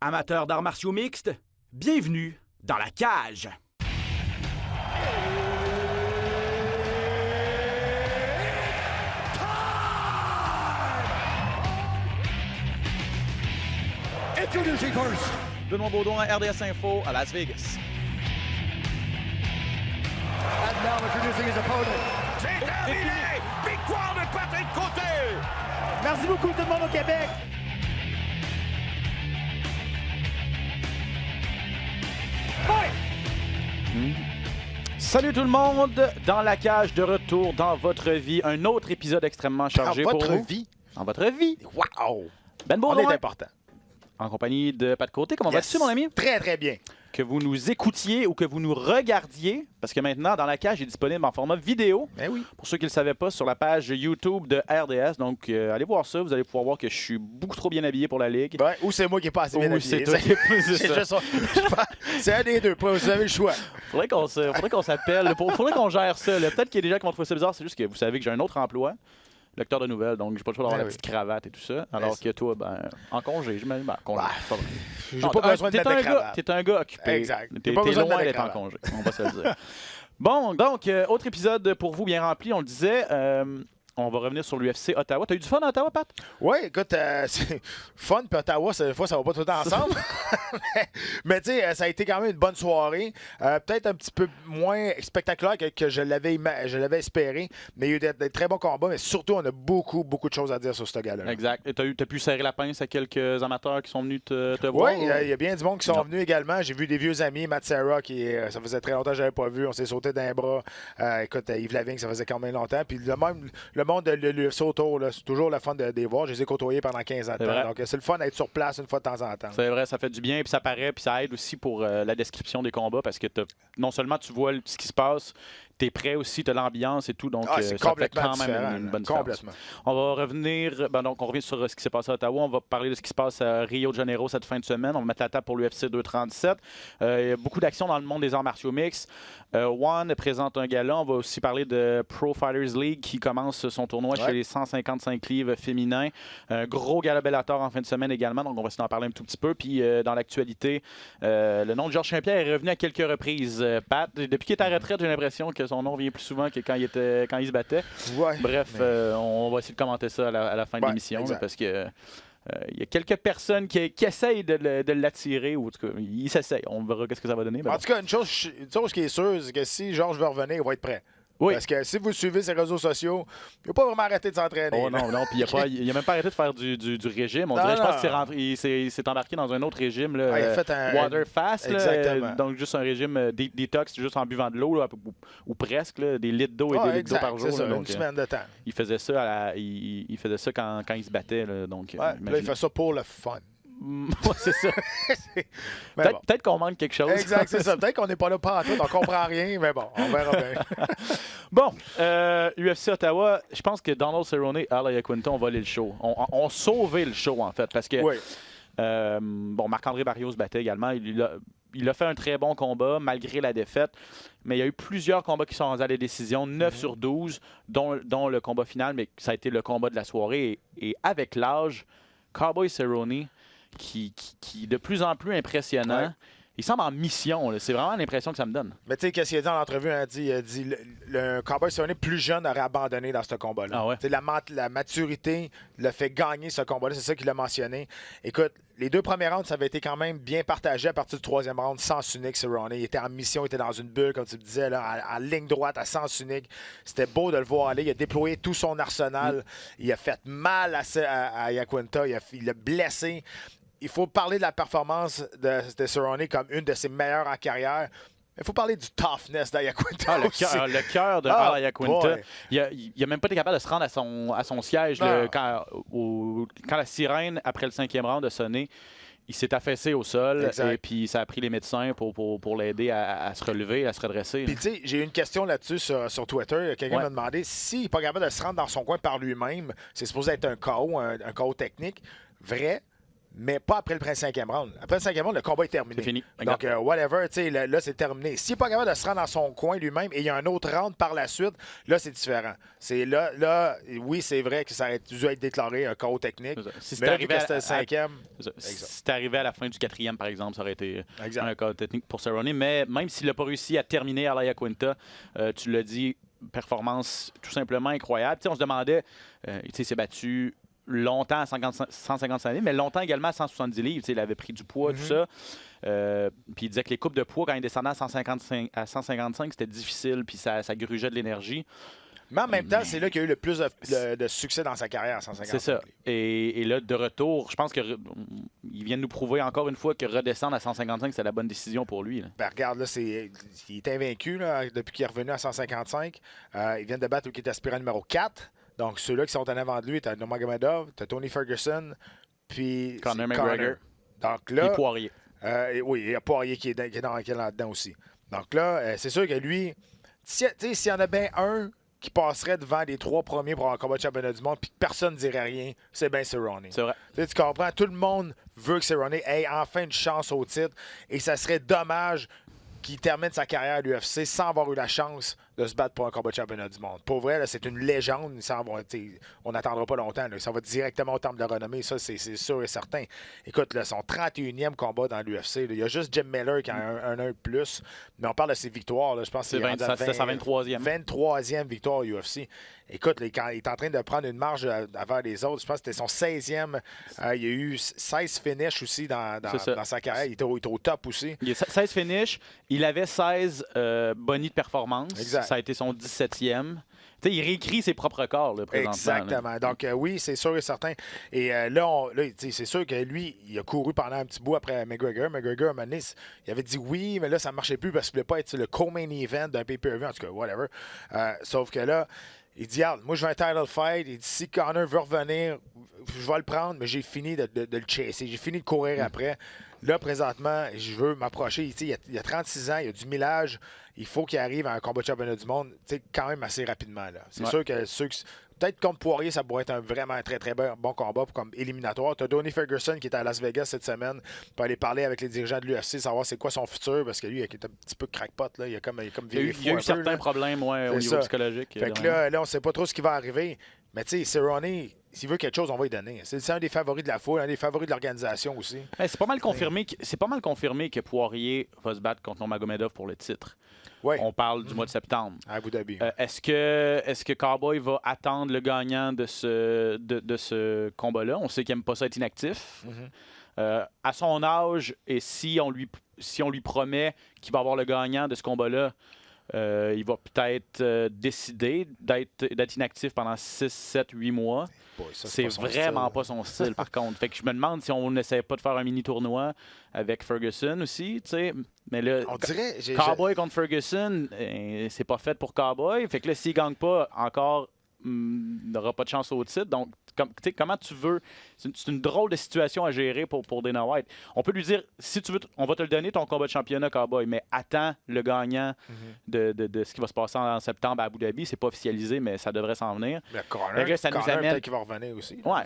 Amateurs d'arts martiaux mixtes, bienvenue dans la cage. Introducing first, Benoît Baudouin, RDS Info à Las Vegas. and now introducing his opponent. C'est terminé! Victoire de Patrick Côté! Merci beaucoup tout le monde au Québec. Salut tout le monde, dans la cage de retour dans votre vie, un autre épisode extrêmement chargé Dans pour votre vous. vie. Dans votre vie. Wow! Ben On est Baudouin, important. en compagnie de Pat Côté. Comment Yes. vas-tu mon ami? Très, très bien. Que vous nous écoutiez ou que vous nous regardiez, parce que maintenant, dans la cage est disponible en format vidéo. Ben oui. Pour ceux qui ne le savaient pas, sur la page YouTube de RDS. Donc, allez voir ça. Vous allez pouvoir voir que je suis beaucoup trop bien habillé pour la Ligue. Ouais, ou c'est moi qui est pas assez bien Ou habillé. c'est toi qui es plus C'est ça. juste ça. C'est un des deux. Vous avez le choix. Faudrait qu'on s'appelle. Faudrait qu'on gère ça. là. Peut-être qu'il y a des gens qui vont trouver ça bizarre. C'est juste que vous savez que j'ai un autre emploi, lecteur de nouvelles. Donc, j'ai pas le choix d'avoir Ben la oui. petite cravate et tout ça. Alors que toi, en congé, je me congé. Bah, c'est pas vrai. J'ai Non, pas besoin de mettre de cravate. T'es un gars occupé. Exact. T'es J'ai pas besoin de loin mettre de d'être en cravate. congé. On va se le dire. Bon, donc, autre épisode pour vous bien rempli. On le disait. On va revenir sur l'UFC Ottawa. T'as eu du fun à Ottawa, Pat? Oui, écoute, c'est fun, puis Ottawa, des fois, ça va pas tout le temps ensemble. mais tu sais, ça a été quand même une bonne soirée. Peut-être un petit peu moins spectaculaire que je l'avais espéré, mais il y a eu des très bons combats, mais surtout, on a beaucoup de choses à dire sur ce gars-là. Exact. Et t'as pu serrer la pince à quelques amateurs qui sont venus te voir? Oui, il y a bien du monde qui sont Non. venus également. J'ai vu des vieux amis, Matt Serra, qui ça faisait très longtemps que je n'avais pas vu. On s'est sauté d'un bras. Écoute, Yves Lavigne, ça faisait quand même longtemps. Puis le monde de l'UFC autour, là, c'est toujours le fun de les voir. Je les ai côtoyés pendant 15 ans de C'est vrai. temps. Donc, c'est le fun d'être sur place une fois de temps en temps. C'est vrai, ça fait du bien, puis ça paraît, puis ça aide aussi pour la description des combats, parce que non seulement tu vois ce qui se passe, t'es prêt aussi, t'as l'ambiance et tout, donc C'est ça fait complètement quand même différent. une bonne différence. Complètement. On va revenir, donc on revient sur ce qui s'est passé à Ottawa, on va parler de ce qui se passe à Rio de Janeiro cette fin de semaine, on va mettre la table pour l'UFC 237. Il y a beaucoup d'actions dans le monde des arts martiaux mixtes. One présente un gala, on va aussi parler de Pro Fighters League qui commence son tournoi chez les 155 livres féminins. Un gros gala Bellator en fin de semaine également, donc on va essayer d'en parler un tout petit peu. Puis dans l'actualité, le nom de Georges Saint-Pierre est revenu à quelques reprises. Pat, depuis qu'il est à retraite, j'ai l'impression que son nom revient plus souvent que quand il se battait. Ouais, Bref, mais- on va essayer de commenter ça à la fin de Ouais, l'émission, là, exact. parce que il y a quelques personnes qui essayent de l'attirer, ou en tout cas, ils s'essayent. On verra ce que ça va donner. mais En bon. tout cas, une chose qui est sûre, c'est que si Georges veut revenir, il va être prêt. Oui. Parce que si vous suivez ses réseaux sociaux, il n'a pas vraiment arrêté de s'entraîner. Oh là. non, puis il a même pas arrêté de faire du régime. On Non, dirait, je pense non. qu'il s'est embarqué dans un autre régime, là, Ah, il a fait un water fast, là, Exactement. donc juste un régime détox, juste en buvant de l'eau, là, ou presque, là, des litres d'eau et Ouais, des litres d'eau exact, par jour. c'est ça, là, donc, une semaine de temps. il faisait ça, il faisait ça quand il se battait, là, donc. Ouais, puis là, il imaginez. fait ça pour le fun. Ouais, c'est ça. Mais Peut-être bon. peut-être qu'on manque quelque chose. Exact, c'est ça. Peut-être qu'on n'est pas là pas en tout, on comprend rien, mais bon, on verra bien. Bon, UFC Ottawa, je pense que Donald Cerrone et Al Iaquinta ont volé le show. On sauvé le show, en fait, parce que Oui. Marc-André Barrios se battait également. Il a fait un très bon combat, malgré la défaite. Mais il y a eu plusieurs combats qui sont rendus à la décision, 9 sur 12, dont le combat final, mais ça a été le combat de la soirée. Et avec l'âge, Cowboy Cerrone, qui est de plus en plus impressionnant, Ouais. il semble en mission. là. C'est vraiment l'impression que ça me donne. Mais tu sais, qu'est-ce qu'il a dit dans l'entrevue? Il a dit le Cowboy Cerrone plus jeune aurait abandonné dans ce combat-là. Ah ouais? Tu sais, la maturité l'a fait gagner ce combat-là, c'est ça qu'il a mentionné. Écoute, les deux premiers rounds, ça avait été quand même bien partagé à partir du troisième round, sens unique, Cerrone. Il était en mission, il était dans une bulle, comme tu me disais, là, en ligne droite, à sens unique. C'était beau de le voir aller. Il a déployé tout son arsenal. Il a fait mal à Iaquinta. Il l'a blessé. Il faut parler de la performance de Cerrone comme une de ses meilleures en carrière. Il faut parler du toughness d'Iaquinta. Le cœur de Ah, Al Iaquinta. boy. Il a même pas été capable de se rendre à son siège là, Non. quand la sirène, après le 5e round, a sonné. Il s'est affaissé au sol Exact. et puis ça a pris les médecins pour l'aider à se relever, à se redresser. Puis, tu sais, j'ai eu une question là-dessus sur Twitter. Quelqu'un Ouais. m'a demandé s'il n'est pas capable de se rendre dans son coin par lui-même, c'est supposé être un KO, un KO technique. Vrai? mais pas après le 5e round. Après le 5e round, le combat est terminé. C'est fini. Donc, whatever, tu sais, là, c'est terminé. S'il n'est pas capable de se rendre dans son coin lui-même et il y a un autre round par la suite, là, c'est différent. C'est là, oui, c'est vrai que ça aurait dû être déclaré un KO technique. Si Mais là, vu c'était que c'était le 5e... Si c'était arrivé à la fin du 4e, par exemple, ça aurait été Exact. un cas technique pour Cerrone. Mais même s'il n'a pas réussi à terminer à la Quinta, tu l'as dit, performance tout simplement incroyable. On se demandait, il s'est battu longtemps à 155 livres, mais longtemps également à 170 livres. Il avait pris du poids, tout ça. Puis il disait que les coupes de poids, quand il descendait à 155, c'était difficile, puis ça grugeait de l'énergie. Mais en même temps, c'est là qu'il y a eu le plus de succès dans sa carrière à 150. C'est ça. Et là, de retour, je pense qu'il vient de nous prouver encore une fois que redescendre à 155, c'est la bonne décision pour lui. Là. Ben, regarde, là, il est invaincu là, depuis qu'il est revenu à 155. Il vient de battre qui est aspirant numéro 4. Donc, ceux-là qui sont en avant de lui, tu as Nurmagomedov, tu as Tony Ferguson, puis Conor McGregor. Donc là, Et Poirier. Oui, il y a Poirier qui est là-dedans aussi. Donc là, c'est sûr que lui, s'il y en a bien un qui passerait devant les 3 premiers pour un combat de championnat du monde puis que personne ne dirait rien, c'est bien Cerrone. C'est vrai. Tu comprends? Tout le monde veut que Cerrone ait enfin une chance au titre et ça serait dommage qu'il termine sa carrière à l'UFC sans avoir eu la chance de se battre pour un combat de championnat du monde. Pour vrai, là, c'est une légende. On n'attendra pas longtemps. Là. Ça va directement au temple de la renommée. Ça, c'est sûr et certain. Écoute, là, son 31e combat dans l'UFC. Il y a juste Jim Miller qui a un de plus. Mais on parle de ses victoires. Là. Je pense que c'est sa 23e. 23e victoire au UFC. Écoute, quand il est en train de prendre une marge vers les autres, je pense que c'était son 16e. Il y a eu 16 finishes aussi dans sa carrière. Il était au top aussi. Il y a 16 finishes. Il avait 16 bonnies de performance. Exact. Ça a été son 17e. T'sais, il réécrit ses propres records là, présentement. Exactement. Là. Donc, oui, c'est sûr et certain. Et là, c'est sûr que lui, il a couru pendant un petit bout après McGregor. McGregor, à un moment donné, il avait dit oui, mais là, ça ne marchait plus parce qu'il ne voulait pas être le co-main event d'un pay-per-view. En tout cas, whatever. Sauf que là, il dit, moi, je veux un title fight. Il dit, si Conor veut revenir, je vais le prendre, mais j'ai fini de le chasser. J'ai fini de courir après. Là, présentement, je veux m'approcher. Il a 36 ans, il a du millage. Il faut qu'il arrive à un combat de championnat du monde quand même assez rapidement. C'est sûr que peut-être contre Poirier, ça pourrait être un vraiment très, très bon combat comme éliminatoire. Tu as Tony Ferguson qui est à Las Vegas cette semaine pour aller parler avec les dirigeants de l'UFC, savoir c'est quoi son futur, parce que lui, il est un petit peu crackpot. Là. Il a comme viré fou il y a eu un certains peu, problèmes au niveau psychologique. Fait que là, on ne sait pas trop ce qui va arriver. Mais tu sais, Cerrone, s'il veut quelque chose, on va lui donner. C'est un des favoris de la foule, un des favoris de l'organisation aussi. C'est pas mal confirmé que Poirier va se battre contre Nurmagomedov pour le titre. Ouais. On parle du mois de septembre. À Abu Dhabi. Est-ce que Cowboy va attendre le gagnant de ce combat-là? On sait qu'il n'aime pas ça être inactif. À son âge, et si on lui promet qu'il va avoir le gagnant de ce combat-là, il va peut-être décider d'être inactif pendant 6, 7, 8 mois. C'est vraiment pas son style, par contre. Fait que je me demande si on n'essaie pas de faire un mini-tournoi avec Ferguson aussi, tu sais. Mais là, on dirait, Cowboy contre Ferguson, c'est pas fait pour Cowboy. Fait que là, s'il gagne pas encore, il n'aura pas de chance au titre. Donc, comment tu veux... C'est une drôle de situation à gérer pour Dana White. On peut lui dire, si tu veux, on va te le donner, ton combat de championnat, Cowboy, mais attends le gagnant de ce qui va se passer en septembre à Abu Dhabi. C'est pas officialisé, mais ça devrait s'en venir. Mais Conor, ça nous amène... peut-être qu'il va revenir aussi. Ouais.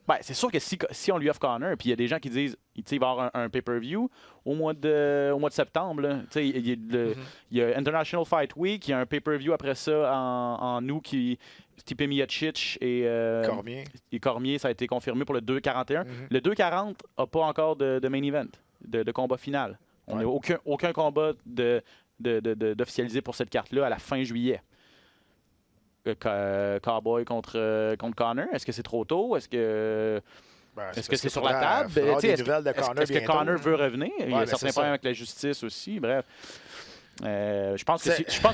Ben, c'est sûr que si on lui offre Conor, puis il y a des gens qui disent il va y avoir un pay-per-view au mois de septembre. Il y a International Fight Week, il y a un pay-per-view après ça en août qui... Stipe Miocic et Cormier, ça a été confirmé pour le 2-41. Le 2-40 n'a pas encore de main event, de combat final. On n'a aucun combat d'officialisé pour cette carte-là à la fin juillet. Cowboy contre Conor, est-ce que c'est trop tôt? Est-ce que c'est sur la table? Est-ce que Conor veut revenir? Il y a certains problèmes avec la justice aussi. Bref. Je pense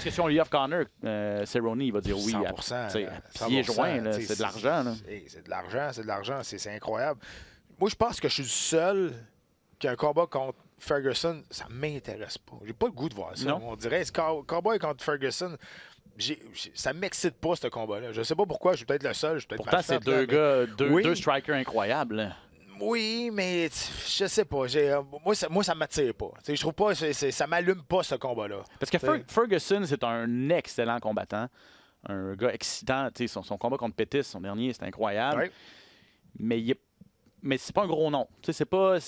que si on lui offre Conor, Cerrone, il va dire oui. 100%. Pieds joints, c'est de l'argent. C'est de l'argent, c'est incroyable. Moi, je pense que je suis le seul qui a un combat contre Ferguson. Ça ne m'intéresse pas. J'ai pas le goût de voir ça. Non. On dirait Cowboy contre Ferguson. Ça ne m'excite pas, ce combat-là. Je ne sais pas pourquoi. Je suis peut-être le seul. Pourtant, c'est deux strikers incroyables. Oui, mais je sais pas. Moi, ça m'attire pas. Je trouve pas, ça m'allume pas ce combat-là. Parce que Ferguson, c'est un excellent combattant, un gars excitant. Son combat contre Pettis, son dernier, c'est incroyable. Ouais. Mais mais c'est pas un gros nom. Tu sais, c'est pas.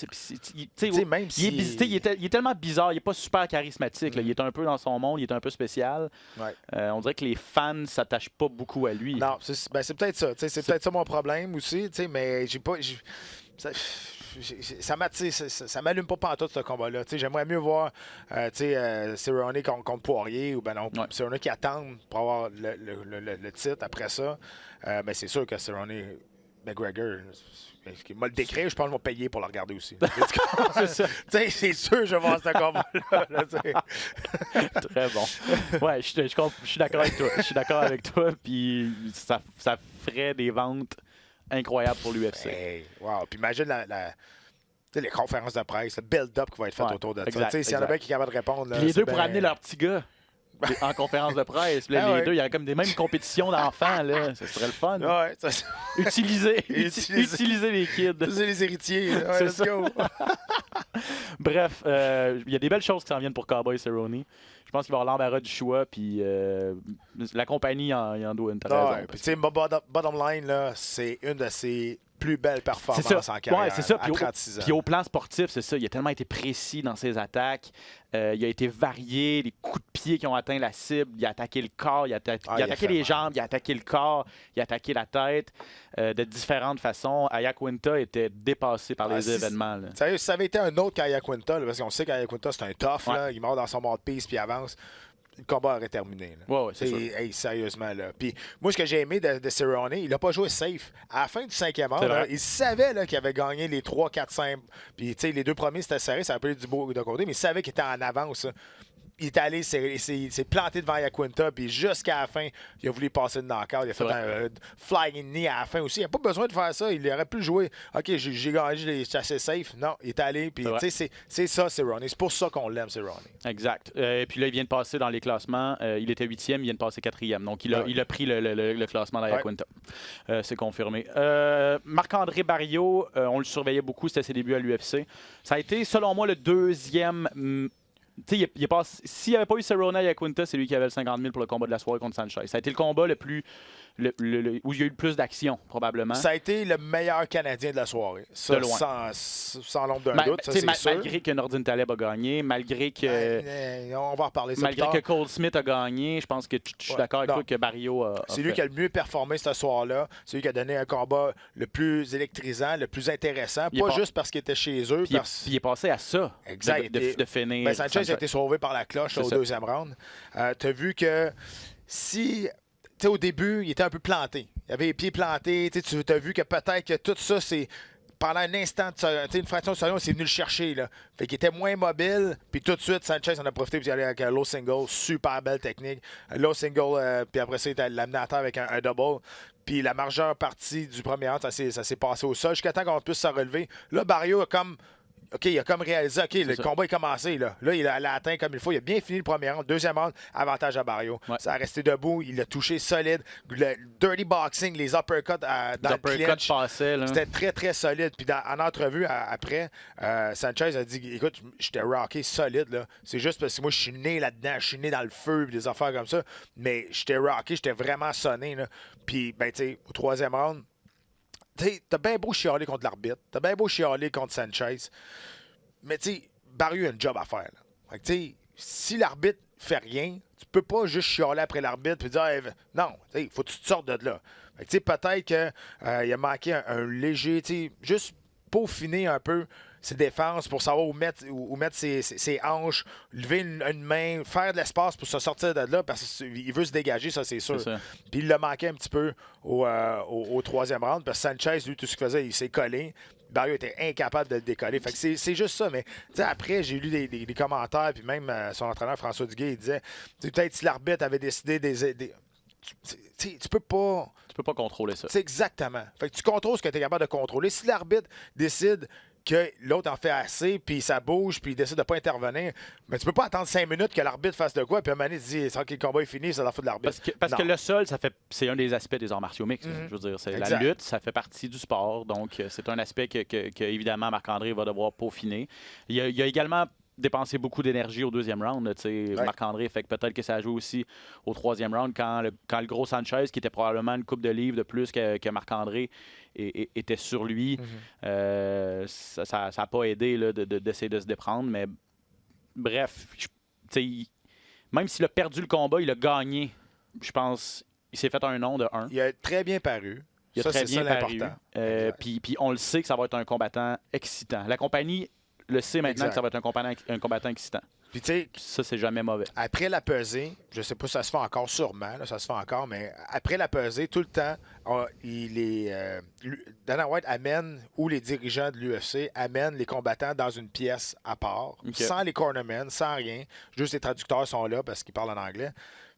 Même il est tellement bizarre, il est pas super charismatique. Là. Il est un peu dans son monde, il est un peu spécial. Ouais. On dirait que les fans ne s'attachent pas beaucoup à lui. Non, c'est peut-être ça. C'est peut-être ça mon problème aussi, mais j'ai pas. Ça m'allume pas pantoute ce combat-là. J'aimerais mieux voir Cerrone contre Poirier ou Cerrone qui attendent pour avoir le titre après ça. Mais c'est sûr que Cerrone McGregor, qui m'a le décrit, je pense que je vais payer pour le regarder aussi. C'est sûr je vais voir ce combat-là. Très bon. Ouais, je suis d'accord avec toi. Je suis d'accord avec toi. Puis ça ferait des ventes incroyables pour l'UFC. Hey, wow. Puis imagine les conférences de presse, le build-up qui va être fait autour de ça. S'il y en a bien qui est capable de répondre. Là, les deux pour amener leur petit gars en conférence de presse. Là, les deux, il y aurait comme des mêmes compétitions d'enfants. Là. Ça serait le fun. Ouais, Utiliser les kids. Utiliser les héritiers. Ouais, let's go. Bref, il y a des belles choses qui s'en viennent pour Cowboy Cerrone. Je pense qu'il va avoir l'embarras du choix, puis la compagnie en doit une raison. Bottom line, là, c'est une de ses plus belles performances en carrière. Ouais, c'est ça. À 36 ans. Puis au plan sportif, c'est ça. Il a tellement été précis dans ses attaques. Il a été varié. Les coups de pied qui ont atteint la cible. Il a attaqué le corps. Il a attaqué les jambes. Il a attaqué le corps. Il a attaqué la tête de différentes façons. Ayacuinta était dépassé par les événements. Là. Sérieux, si ça avait été un autre qu'Ayacuinta, parce qu'on sait qu'Ayacuinta, c'est un tough. Ouais. Là, il mord dans son mode-piece puis il avance. Le combat aurait terminé. Ouais, c'est sûr. Hey, sérieusement. Là. Puis moi, ce que j'ai aimé de Cerrone, il n'a pas joué safe. À la fin du 5e round, là, il savait là, qu'il avait gagné les 3, 4, 5. Puis les deux premiers, c'était serré. Ça a pas eu du beau de côté, mais il savait qu'il était en avance. Là. Il est allé, s'est planté devant Ayacuinta, puis jusqu'à la fin, il a voulu passer le knockout. Il a fait un flying knee à la fin aussi. Il n'a pas besoin de faire ça. Il aurait pu jouer. OK, j'ai gagné, c'est assez safe. Non, il est allé. Puis, c'est ça, Cerrone. C'est pour ça qu'on l'aime, Cerrone. Exact. Et puis là, il vient de passer dans les classements. Il était 8e, il vient de passer 4e. Donc, il a pris le classement d'Ayacuinta. C'est confirmé. Marc-André Barriault, on le surveillait beaucoup. C'était ses débuts à l'UFC. Ça a été, selon moi, le deuxième... S'il n'y avait pas eu Cerrone et Ayacuinta, c'est lui qui avait le 50 000 pour le combat de la soirée contre Sanchez. Ça a été le combat le plus... où il y a eu le plus d'action, probablement. Ça a été le meilleur Canadien de la soirée. Ça, de loin. Sans l'ombre d'un doute, ça, c'est sûr. Malgré que Nordin Taleb a gagné, malgré que... on va en reparler ça malgré que Cole Smith a gagné, je pense que je suis d'accord avec toi que Barriault a c'est lui qui a le mieux performé ce soir-là. C'est lui qui a donné un combat le plus électrisant, le plus intéressant. Pas juste parce qu'il était chez eux. Puis il est passé à ça, exact, de finir. Sanchez a été sauvé par la cloche au deuxième round. Tu as vu que si... au début, il était un peu planté. Il avait les pieds plantés. Tu as vu que peut-être que tout ça, c'est pendant un instant, une fraction de seconde, c'est venu le chercher. Là. Fait qu'il était moins mobile. Puis tout de suite, Sanchez en a profité pour y aller avec un low single. Super belle technique. Un low single, puis après ça, il l'a amené à terre avec un double. Puis la majeure partie du premier round, ça s'est passé au sol jusqu'à temps qu'on puisse se relever. Là, Barriault a comme... OK, il a comme réalisé, OK, le combat est commencé. Là, il a atteint comme il faut. Il a bien fini le premier round. Deuxième round, avantage à Barriault. Ouais. Ça a resté debout. Il a touché solide. Le dirty boxing, les uppercuts dans le clinch. C'était très, très solide. Puis en entrevue, après, Sanchez a dit, écoute, j'étais rocké solide. Là. C'est juste parce que moi, je suis né là-dedans. Je suis né dans le feu et des affaires comme ça. Mais j'étais rocké. J'étais vraiment sonné. Là. Puis, ben, tu sais, au troisième round, t'as bien beau chialer contre l'arbitre, t'as bien beau chialer contre Sanchez, mais tu sais, Barriault a un job à faire. Fait que, si l'arbitre fait rien, tu peux pas juste chialer après l'arbitre et dire hey, non, il faut que tu te sortes de là. Fait que, peut-être qu'il a manqué un léger, juste peaufiner un peu ses défenses pour savoir où mettre ses hanches, lever une main, faire de l'espace pour se sortir de là parce qu'il veut se dégager, ça c'est sûr. Puis il l'a manqué un petit peu au troisième round parce que Sanchez, lui, tout ce qu'il faisait, il s'est collé. Barriault était incapable de le décoller. Fait que c'est juste ça. Mais après, j'ai lu des commentaires, puis même son entraîneur François Duguay, il disait peut-être si l'arbitre avait décidé tu peux pas... Tu peux pas contrôler ça. C'est exactement. Fait que tu contrôles ce que tu es capable de contrôler. Si l'arbitre décide que l'autre en fait assez, puis ça bouge, puis il décide de pas intervenir, mais tu peux pas attendre 5 minutes que l'arbitre fasse de quoi, puis à un moment donné, tu dis, sans que le combat est fini, ça la fout de l'arbitre. Parce que le sol, c'est un des aspects des arts martiaux mixtes. Je veux dire, c'est la lutte, ça fait partie du sport, donc c'est un aspect que évidemment, Marc-André va devoir peaufiner. Il y a également dépensé beaucoup d'énergie au deuxième round, là, Marc-André. Fait que peut-être que ça a joué aussi au troisième round quand le gros Sanchez, qui était probablement une coupe de livres de plus que Marc-André, était sur lui. Ça n'a pas aidé là, d'essayer de se déprendre. Mais bref, même s'il a perdu le combat, il a gagné. Je pense il s'est fait un nom de 1. Il a très bien paru. Il a ça, très bien paru. l'important. Puis on le sait que ça va être un combattant excitant. La compagnie le sait maintenant que ça va être un combattant excitant. Puis tu sais, ça, c'est jamais mauvais. après la pesée, je sais pas si ça se fait encore sûrement, là, ça se fait encore, mais après la pesée, tout le temps, Dana White amène, ou les dirigeants de l'UFC amènent les combattants dans une pièce à part, sans les cornermen, sans rien. Juste les traducteurs sont là parce qu'ils parlent en anglais.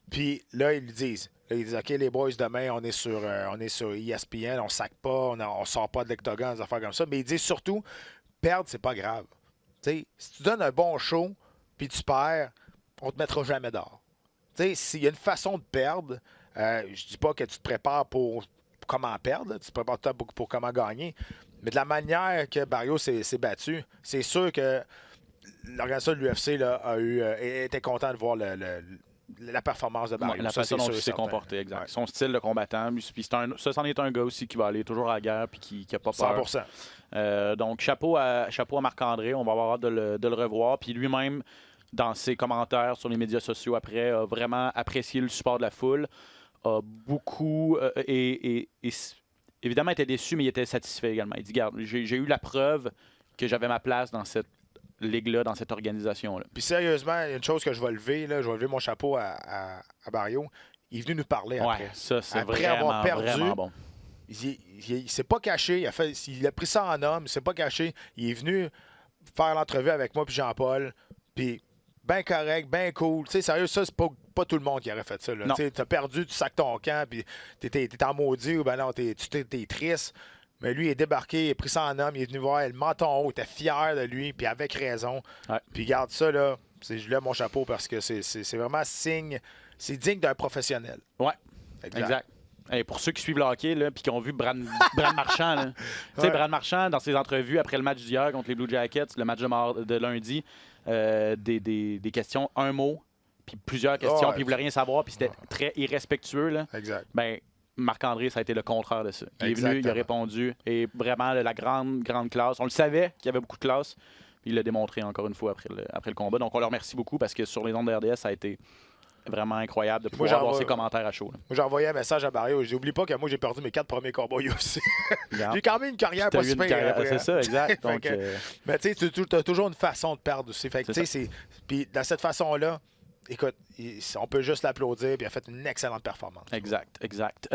Puis là, ils disent, OK, les boys, demain, on est sur ESPN, on sac pas, on sort pas de l'octogone, des affaires comme ça. Mais ils disent surtout, perdre, c'est pas grave. T'sais, si tu donnes un bon show, puis tu perds, on te mettra jamais dehors. S'il y a une façon de perdre, je dis pas que tu te prépares pour comment perdre, tu te prépares pour comment gagner, mais de la manière que Barriault s'est battu, c'est sûr que l'organisation de l'UFC était content de voir la performance de Barriault. La façon dont il s'est comporté, exact. Ouais. Son style de combattant, puis c'en est un gars aussi qui va aller toujours à la guerre puis qui n'a pas peur. 100%. Donc, chapeau à Marc-André. On va avoir hâte de le revoir. Puis lui-même, dans ses commentaires sur les médias sociaux après, a vraiment apprécié le support de la foule. A beaucoup... et évidemment, il était déçu, mais il était satisfait également. Il dit, regarde, j'ai eu la preuve que j'avais ma place dans cette ligue-là, dans cette organisation-là. Puis sérieusement, il y a une chose que je vais lever, je vais lever mon chapeau à Barriault. Il est venu nous parler après. Ça, c'est après avoir perdu, vraiment bon. Il s'est pas caché. Il a pris ça en homme. Il s'est pas caché. Il est venu faire l'entrevue avec moi puis Jean-Paul. Puis, bien correct, bien cool. Tu sais, sérieux, ça, c'est pas tout le monde qui aurait fait ça. Tu as perdu, tu sacs ton camp, puis t'es en maudit ou ben non, t'es triste. Mais lui, il est débarqué, il a pris ça en homme, il est venu voir le menton haut, il était fier de lui, puis avec raison. Ouais. Puis garde ça, là, je lève mon chapeau parce que c'est vraiment signe, c'est digne d'un professionnel. Ouais, exact. Et pour ceux qui suivent le hockey et qui ont vu Brad Marchand, Brad Marchand, dans ses entrevues après le match d'hier contre les Blue Jackets, le match de lundi, des questions, un mot, puis plusieurs questions, puis il ne voulait rien savoir, puis c'était très irrespectueux. Là. Exact. Ben, Marc-André, ça a été le contraire de ça. Il est venu, il a répondu, et vraiment la grande classe. On le savait qu'il y avait beaucoup de classe, puis il l'a démontré encore une fois après le combat. Donc on le remercie beaucoup parce que sur les ondes de RDS, ça a été vraiment incroyable de pouvoir avoir ses commentaires à chaud. Là. Moi, j'ai envoyé un message à Barriault. J'oublie pas que moi, j'ai perdu mes 4 premiers combats aussi. J'ai quand même une carrière pas si pire. C'est ça, exact. Donc, mais tu sais, tu as toujours une façon de perdre aussi. Fait que, puis de cette façon-là, écoute, on peut juste l'applaudir, puis il a fait une excellente performance. Exact.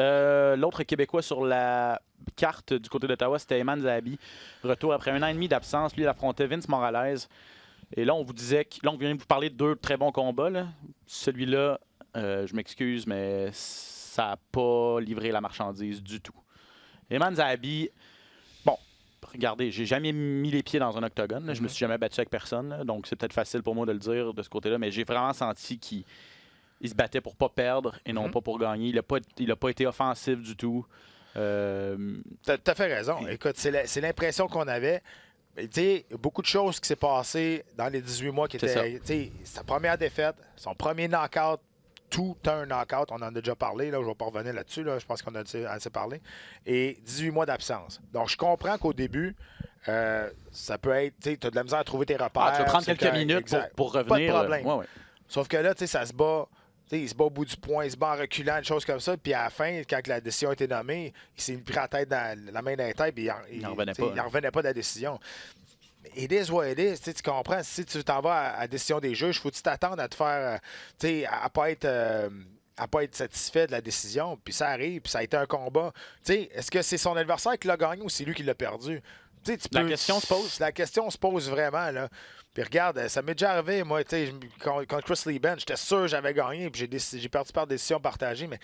L'autre Québécois sur la carte du côté d'Ottawa, c'était Eman Zahabi. Retour après 1 an et demi d'absence. Lui, il affrontait Vince Morales. Et là, on vous disait on vient de vous parler de 2 très bons combats. Là. Celui-là, je m'excuse, mais ça n'a pas livré la marchandise du tout. Eman Zahabi, bon, regardez, j'ai jamais mis les pieds dans un octogone. Là. Je me suis jamais battu avec personne. Là. Donc, c'est peut-être facile pour moi de le dire de ce côté-là, mais j'ai vraiment senti qu'il se battait pour pas perdre et non pas pour gagner. Il n'a pas été offensif du tout. T'as fait raison. Écoute, c'est l'impression qu'on avait. Tu sais, beaucoup de choses qui s'est passé dans les 18 mois qui étaient. Sa première défaite, son premier knockout, tout un knockout, on en a déjà parlé, là, je ne vais pas revenir là-dessus, là, je pense qu'on a assez parlé. Et 18 mois d'absence. Donc, je comprends qu'au début, ça peut être. Tu as de la misère à trouver tes repères. Tu vas prendre quelques minutes pour revenir. Pas de problème. Ouais. Sauf que là, ça se bat. Il se bat au bout du point, il se bat en reculant, des choses comme ça. Puis à la fin, quand la décision a été nommée, il s'est pris la main dans la tête et il n'en revenait pas de la décision. It is what it is. Tu comprends? Si tu t'en vas à la décision des juges, faut-tu t'attendre à te faire à pas être satisfait de la décision? Puis ça arrive, puis ça a été un combat. Est-ce que c'est son adversaire qui l'a gagné ou c'est lui qui l'a perdu? La question se pose vraiment. Là. Puis regarde, ça m'est déjà arrivé, moi, contre Chris Leben, j'étais sûr que j'avais gagné, puis j'ai perdu par décision partagée, mais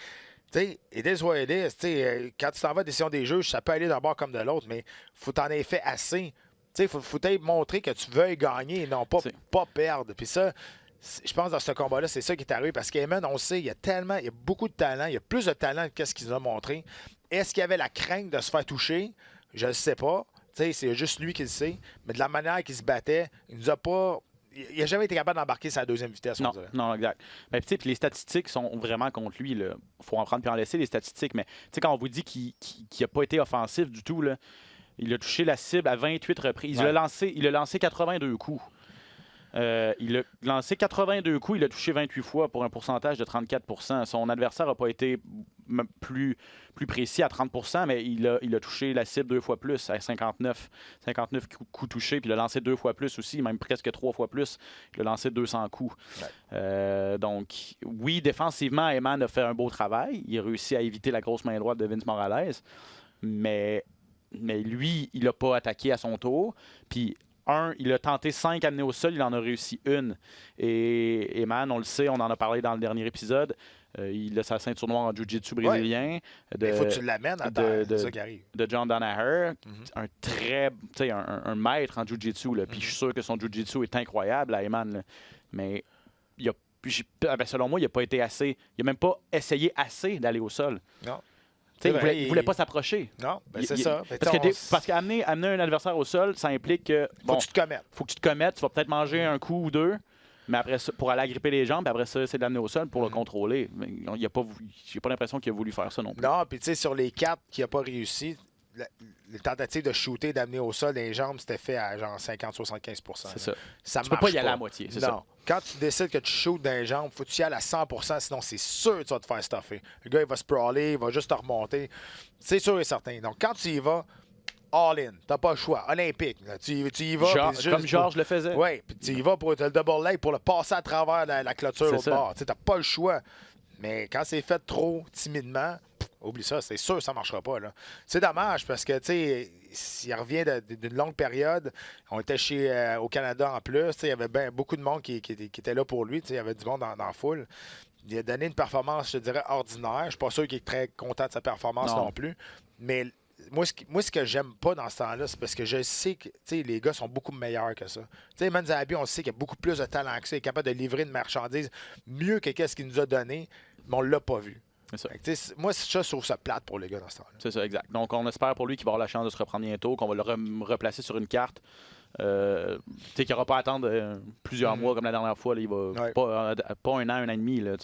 it is what it is. Quand tu t'en vas à la décision des juges, ça peut aller d'un bord comme de l'autre, mais faut t'en aies fait assez. Il faut montrer que tu veux gagner et non pas perdre. Puis ça, je pense dans ce combat-là, c'est ça qui est arrivé, parce qu'Eman, on sait, il y a beaucoup de talent, il y a plus de talent que ce qu'il nous a montré. Est-ce qu'il y avait la crainte de se faire toucher? Je ne sais pas. C'est juste lui qui le sait. Mais de la manière qu'il se battait, il nous a pas il n'a jamais été capable d'embarquer sa deuxième vitesse. On Non, dirait. non, exact. Mais tu sais, puis les statistiques sont vraiment contre lui. Il faut en prendre puis en laisser, les statistiques. Mais tu sais, quand on vous dit qu'il n'a pas été offensif du tout, là, il a touché la cible à 28 reprises. Ouais. Il a lancé 82 coups. Il a lancé 82 coups, il a touché 28 fois pour un pourcentage de 34 %. Son adversaire n'a pas été plus précis à 30 %, mais il a touché la cible 2 fois plus, à 59 coups touchés, puis il a lancé 2 fois plus aussi, même presque 3 fois plus. Il a lancé 200 coups. Ouais. Donc, oui, défensivement, Eman a fait un beau travail. Il a réussi à éviter la grosse main droite de Vince Morales, mais lui, il n'a pas attaqué à son tour. Puis, il a tenté 5 amenés au sol, il en a réussi une. Et Eman, on le sait, on en a parlé dans le dernier épisode, il a sa ceinture noire en jiu-jitsu brésilien. Il faut que tu l'amènes à terre, c'est ça qui arrive. De John Danaher, un maître en jiu-jitsu. Puis je suis sûr que son jiu-jitsu est incroyable à Eman. Là. Mais selon moi, il n'a pas été assez. Il n'a même pas essayé assez d'aller au sol. Non. Il ne voulait pas s'approcher. Non, c'est ça. Parce qu'amener un adversaire au sol, ça implique que. Faut que tu te commettes. Faut que tu te commettes. Tu vas peut-être manger un coup ou deux, mais après ça, pour aller agripper les jambes, puis après ça, c'est de l'amener au sol pour le contrôler. J'ai pas l'impression qu'il a voulu faire ça non plus. Non, puis tu sais, sur les 4 qui n'a pas réussi, les tentatives de shooter, d'amener au sol les jambes, c'était fait à genre 50-75 %. C'est ça. Ça Tu peux pas y aller à la moitié, c'est ça. Quand tu décides que tu shootes dans les jambes, faut que tu y ailles à 100 % sinon c'est sûr que tu vas te faire stuffer. Le gars, il va sprawler, il va juste te remonter. C'est sûr et certain. Donc, quand tu y vas, all-in. T'as pas le choix. Olympique. Là. Tu y vas. Comme Georges le faisait. Oui, puis tu y vas pour le double leg pour le passer à travers la clôture au bord. Tu n'as pas le choix. Mais quand c'est fait trop timidement, oublie ça, c'est sûr que ça ne marchera pas. Là. C'est dommage parce que, tu sais, s'il revient d'une longue période, on était au Canada en plus, il y avait beaucoup de monde qui était là pour lui, il y avait du monde dans la foule. Il a donné une performance, je dirais, ordinaire. Je ne suis pas sûr qu'il est très content de sa performance non plus. Mais moi, ce que j'aime pas dans ce temps-là, c'est parce que je sais que les gars sont beaucoup meilleurs que ça. Eman Zahabi, on sait qu'il a beaucoup plus de talent que ça. Il est capable de livrer une marchandise mieux que ce qu'il nous a donné, mais on ne l'a pas vu. C'est ça. Moi, je trouve ça plate pour les gars dans ce temps-là. C'est ça, exact. Donc, on espère pour lui qu'il va avoir la chance de se reprendre bientôt, qu'on va le replacer sur une carte. Qu'il n'aura pas à attendre plusieurs mois comme la dernière fois. Là, il va pas un an et demi. Là,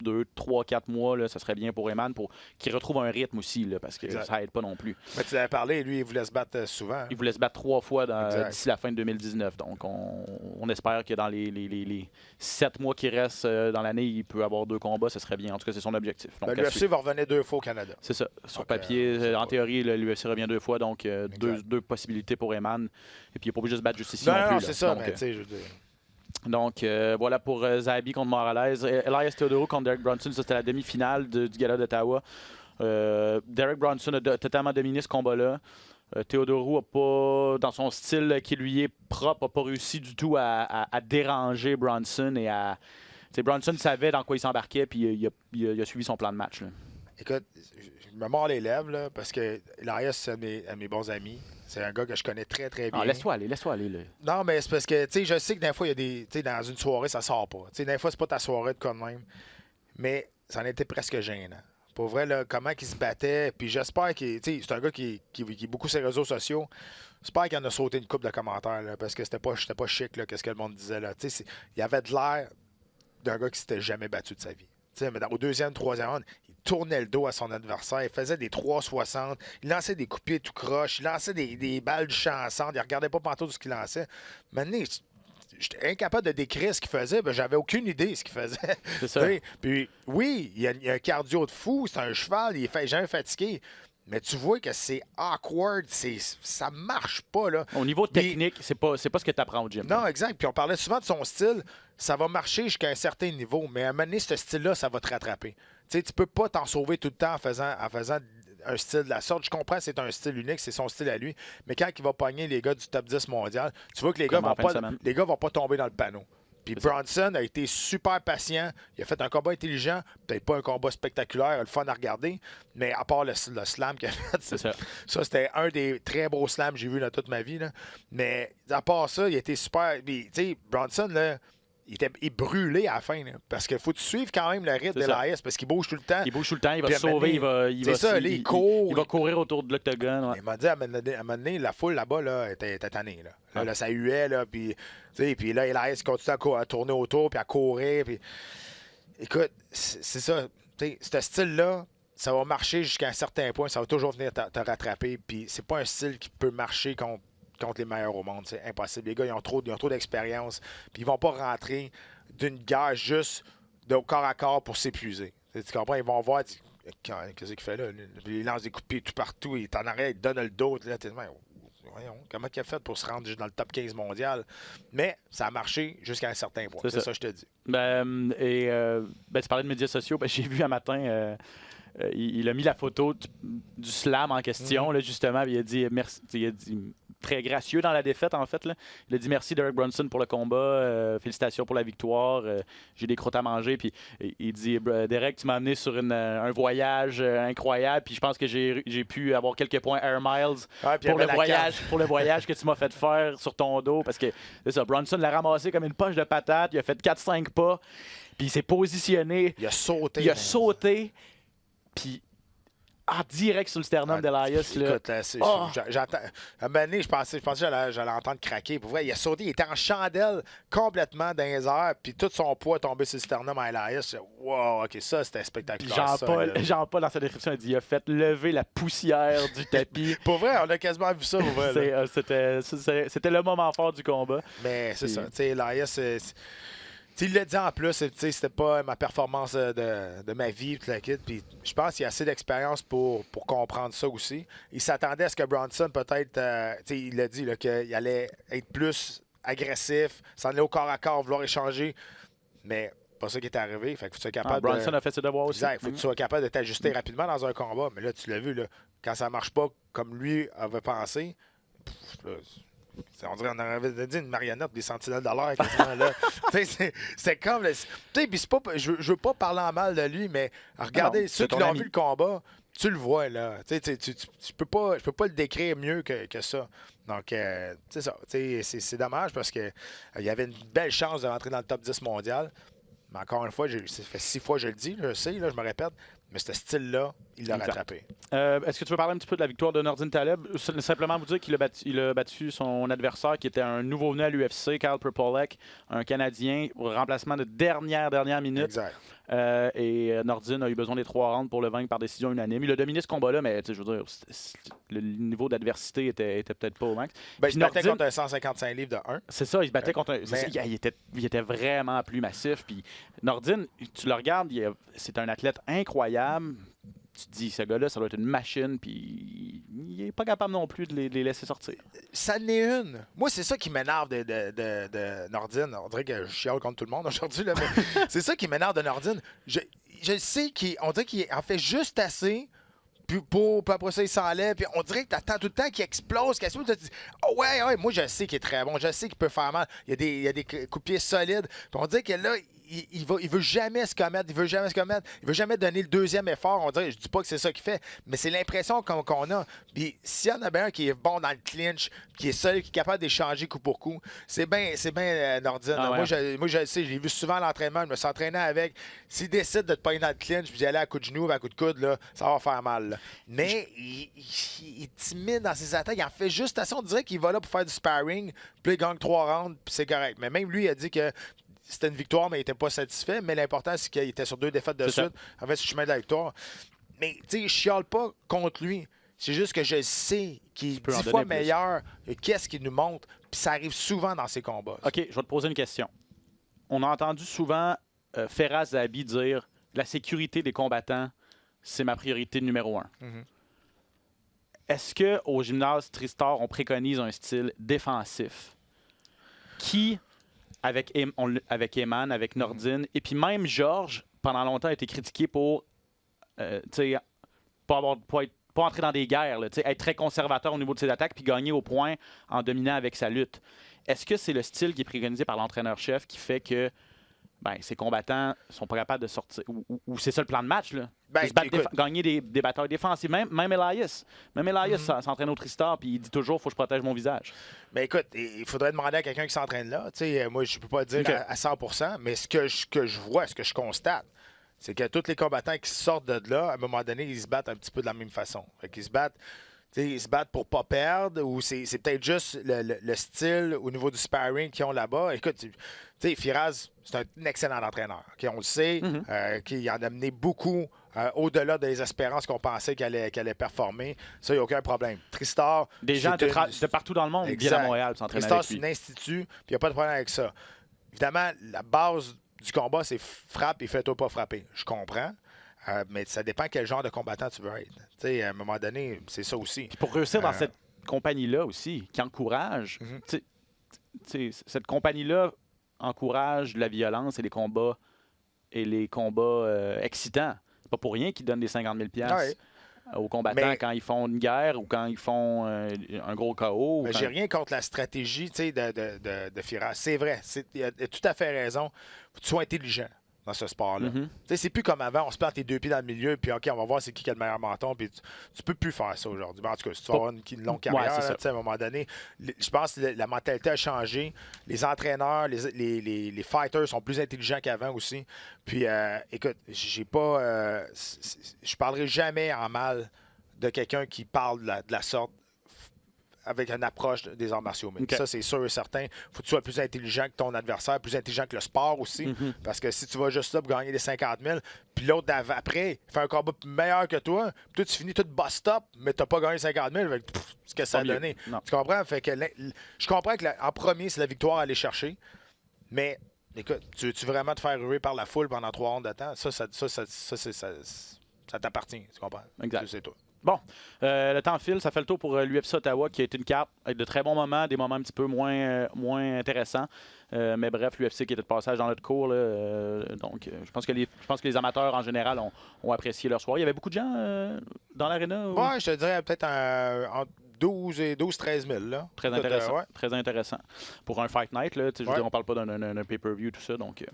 2, 3, 4 mois, là, ça serait bien pour Eman pour qu'il retrouve un rythme aussi, là, parce que ça aide pas non plus. Mais tu avais parlé, lui, il voulait se battre souvent. Il voulait se battre 3 fois d'ici la fin de 2019. Donc, on espère que dans les 7 mois qui restent dans l'année, il peut avoir 2 combats. Ce serait bien. En tout cas, c'est son objectif. L'UFC va revenir 2 fois au Canada. C'est ça. Sur papier, en théorie, l'UFC revient 2 fois. Donc, 2 possibilités pour Eman. Et puis, il n'est pas obligé de se battre juste ici non plus. Non, c'est ça. Donc, mais tu sais, je veux dire... Donc, voilà pour Zahabi contre Morales. Elias Theodorou contre Derek Brunson, ça c'était la demi-finale du Gala d'Ottawa. Derek Brunson a totalement dominé ce combat-là. Theodorou n'a pas, dans son style qui lui est propre, n'a pas réussi du tout à déranger Brunson. Brunson savait dans quoi il s'embarquait, puis il a suivi son plan de match. Là. Écoute, je me mords les lèvres là, parce que Elias, c'est un de mes bons amis. C'est un gars que je connais très, très bien. Laisse-toi aller. Là. Non, mais c'est parce que, tu sais, je sais que des fois, il y a des. Tu sais, dans une soirée, ça sort pas. Tu sais, des fois, c'est pas ta soirée de quoi de même. Mais ça en était presque gênant. Pour vrai, là, comment il se battait. Puis j'espère qu'il. Tu sais, c'est un gars qui est beaucoup sur les réseaux sociaux. J'espère qu'il en a sauté une couple de commentaires, là, parce que c'était pas chic, là, qu'est-ce que le monde disait, là. Tu sais, il avait de l'air d'un gars qui s'était jamais battu de sa vie. T'sais, mais au deuxième, troisième round, il tournait le dos à son adversaire, il faisait des 360, il lançait des coups de pied tout croche, il lançait des balles chanceantes, il regardait pas pantoute ce qu'il lançait. Maintenant, j'étais incapable de décrire ce qu'il faisait, ben, j'avais aucune idée de ce qu'il faisait. C'est ça. Puis oui, il a un cardio de fou, c'est un cheval, il est jamais fatigué. Mais tu vois que c'est awkward, ça marche pas, là. Au niveau technique, c'est pas ce que tu apprends au gym. Non, exact. Puis on parlait souvent de son style. Ça va marcher jusqu'à un certain niveau, mais à un moment donné, ce style-là, ça va te rattraper. Tu sais, tu peux pas t'en sauver tout le temps en faisant un style de la sorte. Je comprends que c'est un style unique, c'est son style à lui. Mais quand il va pogner les gars du top 10 mondial, tu vois que les gars vont pas tomber dans le panneau. Puis Brunson a été super patient. Il a fait un combat intelligent. Peut-être pas un combat spectaculaire, le fun à regarder. Mais à part le slam qu'il a fait, ça c'était un des très beaux slams que j'ai vu dans toute ma vie. Là. Mais à part ça, il a été super. Tu sais, Brunson, là, il est brûlé à la fin. Là, parce qu'il faut que tu suives quand même le rythme C'est d'Elias parce qu'il bouge tout le temps. Il bouge tout le temps, il va Puis se à un sauver, moment il c'est va, ça, là, il court. il va courir autour de l'octogone. Ouais. Il m'a dit à un moment donné, la foule là-bas là, était tannée. Là, ça huait. Là, puis là, Elias continue à tourner autour puis à courir. Puis... Écoute, c'est ça. Ce style-là, ça va marcher jusqu'à un certain point. Ça va toujours venir te rattraper. Puis c'est pas un style qui peut marcher contre les meilleurs au monde. C'est impossible. Les gars, ils ont trop d'expérience. Puis ils vont pas rentrer d'une guerre juste de corps à corps pour s'épuiser. Tu comprends? Ils vont voir... Qu'est-ce qu'il fait là? Il lance des coups de pied tout partout. Il est en arrière, il donne le dos. Là, voyons, comment il a fait pour se rendre juste dans le top 15 mondial? Mais ça a marché jusqu'à un certain point. C'est ça que je te dis. Tu parlais de médias sociaux. J'ai vu un matin... il a mis la photo du slam en question, là, justement. Il a dit merci. Il a dit très gracieux dans la défaite, en fait. Là. Il a dit merci Derek Brunson pour le combat. Félicitations pour la victoire. J'ai des croûtes à manger. Puis il dit Derek, tu m'as amené sur un voyage incroyable. Puis je pense que j'ai pu avoir quelques points Air Miles pour le voyage que tu m'as fait faire sur ton dos. Parce que c'est ça, Brunson l'a ramassé comme une poche de patate. Il a fait 4-5 pas. Puis il s'est positionné. Il a sauté. Puis, direct sur le sternum d'Elias. Écoute, j'entends. À un moment donné, je pensais que j'allais entendre craquer. Pour vrai, il a sauté, il était en chandelle complètement dans les airs, puis tout son poids est tombé sur le sternum à Elias. Wow, OK, ça, c'était spectaculaire. Jean-Paul, dans sa description, a dit il a fait lever la poussière du tapis. Pour vrai, on a quasiment vu ça. Pour vrai, c'était le moment fort du combat. Mais c'est ça. Tu sais, Elias, il l'a dit en plus, c'était pas ma performance de ma vie, puis je pense qu'il y a assez d'expérience pour comprendre ça aussi. Il s'attendait à ce que Bronson, peut-être, il l'a dit, qu'il allait être plus agressif, s'en aller au corps à corps, vouloir échanger, mais pas ça qui est arrivé. Fait que faut que tu sois capable Bronson a fait ses devoirs aussi. Il faut que tu sois capable de t'ajuster rapidement dans un combat, mais là, tu l'as vu, là, quand ça marche pas comme lui avait pensé, on dirait qu'on avait dit une marionnette des sentinelles de l'air quasiment là. C'est comme. Puis c'est pas. Je veux pas parler en mal de lui, mais regardez, ceux qui l'ont vu le combat, tu le vois là. Je peux pas le décrire mieux que ça. Donc, c'est ça. C'est dommage parce qu'il y avait une belle chance de rentrer dans le top 10 mondial. Mais encore une fois, ça fait 6 fois que je le dis, je sais, là, je me répète. Mais ce style-là, il l'a rattrapé. Est-ce que tu veux parler un petit peu de la victoire de Nordine Taleb? Simplement vous dire qu'il a battu son adversaire qui était un nouveau-venu à l'UFC, Kyle Prepolek, un Canadien, au remplacement de dernière minute. Exact. Et Nordine a eu besoin des 3 rounds pour le vaincre par décision unanime. Il a dominé ce combat-là, mais je veux dire, le niveau d'adversité était peut-être pas au max. Il se battait contre un 155 livres de 1. C'est ça, il se battait contre un... Il était vraiment plus massif. Puis Nordine, tu le regardes, c'est un athlète incroyable. Tu te dis, ce gars-là, ça doit être une machine, puis il n'est pas capable non plus de les laisser sortir. Ça n'est une. Moi, c'est ça qui m'énerve de Nordine. On dirait que je chiale contre tout le monde aujourd'hui, là, mais c'est ça qui m'énerve de Nordine. Je sais on dirait qu'il en fait juste assez, puis après ça, il s'enlève, puis on dirait que tu attends tout le temps qu'il explose. Tu te dis, oh, ouais, moi, je sais qu'il est très bon, je sais qu'il peut faire mal. Il y a des coups de pied solides. Puis on dirait que là, il veut jamais se commettre, il veut jamais donner le deuxième effort. On dirait, je dis pas que c'est ça qu'il fait, mais c'est l'impression qu'on a. Puis s'il y en a bien un qui est bon dans le clinch, qui est seul, qui est capable d'échanger coup pour coup, c'est bien Nordine. Ah ouais. Moi, je le sais, je l'ai vu souvent à l'entraînement, je me suis entraîné avec. S'il décide de te pogner dans le clinch, puis d'y aller à coup de genou, à coup de coude, là, ça va faire mal. Là. Mais il est timide dans ses attaques, il en fait juste assez. On dirait qu'il va là pour faire du sparring, puis il gagne 3 rounds, puis c'est correct. Mais même lui, il a dit que c'était une victoire, mais il n'était pas satisfait. Mais l'important, c'est qu'il était sur 2 défaites de suite. En fait, sur le chemin de la victoire. Mais, tu sais, je chiale pas contre lui. C'est juste que je sais qu'il est 10 fois meilleur que qu'est-ce qu'il nous montre. Puis ça arrive souvent dans ses combats. OK, je vais te poser une question. On a entendu souvent Feras Zahabi dire « La sécurité des combattants, c'est ma priorité numéro 1. Est-ce qu'au gymnase Tristar, on préconise un style défensif qui... avec Eman, avec Nordine, et puis même Georges, pendant longtemps, a été critiqué pour pas entrer dans des guerres, là, être très conservateur au niveau de ses attaques, puis gagner au point en dominant avec sa lutte. Est-ce que c'est le style qui est préconisé par l'entraîneur-chef qui fait que ben, ces combattants sont pas capables de sortir. Ou c'est ça le plan de match, là. Ben, De se battre écoute. gagner des batailles défensives. Même Elias. S'entraîne au Tristar puis il dit toujours faut que je protège mon visage. Mais écoute, il faudrait demander à quelqu'un qui s'entraîne là. Tu sais, moi, je peux pas dire OK. à 100%, mais ce que je vois, ce que je constate, c'est que tous les combattants qui sortent de là, à un moment donné, ils se battent un petit peu de la même façon. Fait qu'ils se battent. Ils se battent pour pas perdre ou c'est peut-être juste le style au niveau du sparring qu'ils ont là-bas. Écoute, tu sais, Firas, c'est un excellent entraîneur. OK, on le sait, qu'il en a amené beaucoup au-delà des espérances qu'on pensait qu'elle allait performer. Ça, il n'y a aucun problème. Tristar, Des gens c'est de partout dans le monde viennent Exact. à Montréal pour s'entraîner Tristar, avec c'est lui. un institut, puis il n'y a pas de problème avec ça. Évidemment, la base du combat, c'est frappe et fais-toi pas frapper. Je comprends. Mais ça dépend quel genre de combattant tu veux être. Tu sais, à un moment donné, c'est ça aussi. Puis pour réussir dans cette compagnie-là aussi, qui encourage, tu sais, cette compagnie-là encourage la violence et les combats excitants. C'est pas pour rien qu'ils donnent des 50 000 Ouais. aux combattants Mais- quand ils font une guerre ou quand ils font un gros KO. Mais j'ai rien contre la stratégie tu sais, de Firas. C'est vrai. Il a tout à fait raison. Faut que tu sois intelligent dans ce sport-là. Tu sais, c'est plus comme avant, on se plante les deux pieds dans le milieu, puis OK, on va voir c'est qui a le meilleur menton, puis tu peux plus faire ça aujourd'hui. Ben, en tout cas, si tu vas avoir une longue carrière, c'est ça. là, tu sais, à un moment donné, je pense que la mentalité a changé. Les entraîneurs, les fighters sont plus intelligents qu'avant aussi. Puis, écoute, j'ai pas... je parlerai jamais en mal de quelqu'un qui parle de la sorte avec une approche des arts martiaux mixtes. OK. Ça, c'est sûr et certain. Faut que tu sois plus intelligent que ton adversaire, plus intelligent que le sport aussi. Parce que si tu vas juste là pour gagner les 50 000, puis l'autre après fait un combat meilleur que toi, puis toi, tu finis tout bust-up, mais tu n'as pas gagné 50 000, fait que, ce que ça a Pas mieux. donné. Non. Tu comprends? Fait que je comprends que en premier, c'est la victoire à aller chercher, mais écoute, tu veux vraiment te faire ruer par la foule pendant 3 rondes de temps? Ça t'appartient, tu comprends? Exact. C'est toi. Bon, le temps file, ça fait le tour pour l'UFC Ottawa qui a été une carte avec de très bons moments, des moments un petit peu moins intéressants. Mais bref, l'UFC qui était de passage dans notre cours. Là, donc, je pense que les amateurs en général ont apprécié leur soirée. Il y avait beaucoup de gens dans l'aréna. ou- Ouais, je te dirais peut-être entre 12-13 000. Là. Très Écoute, intéressant. ouais. Très intéressant. Pour un Fight Night, là, tu sais, je veux Ouais. dire, on parle pas d'un pay-per-view, tout ça. Donc,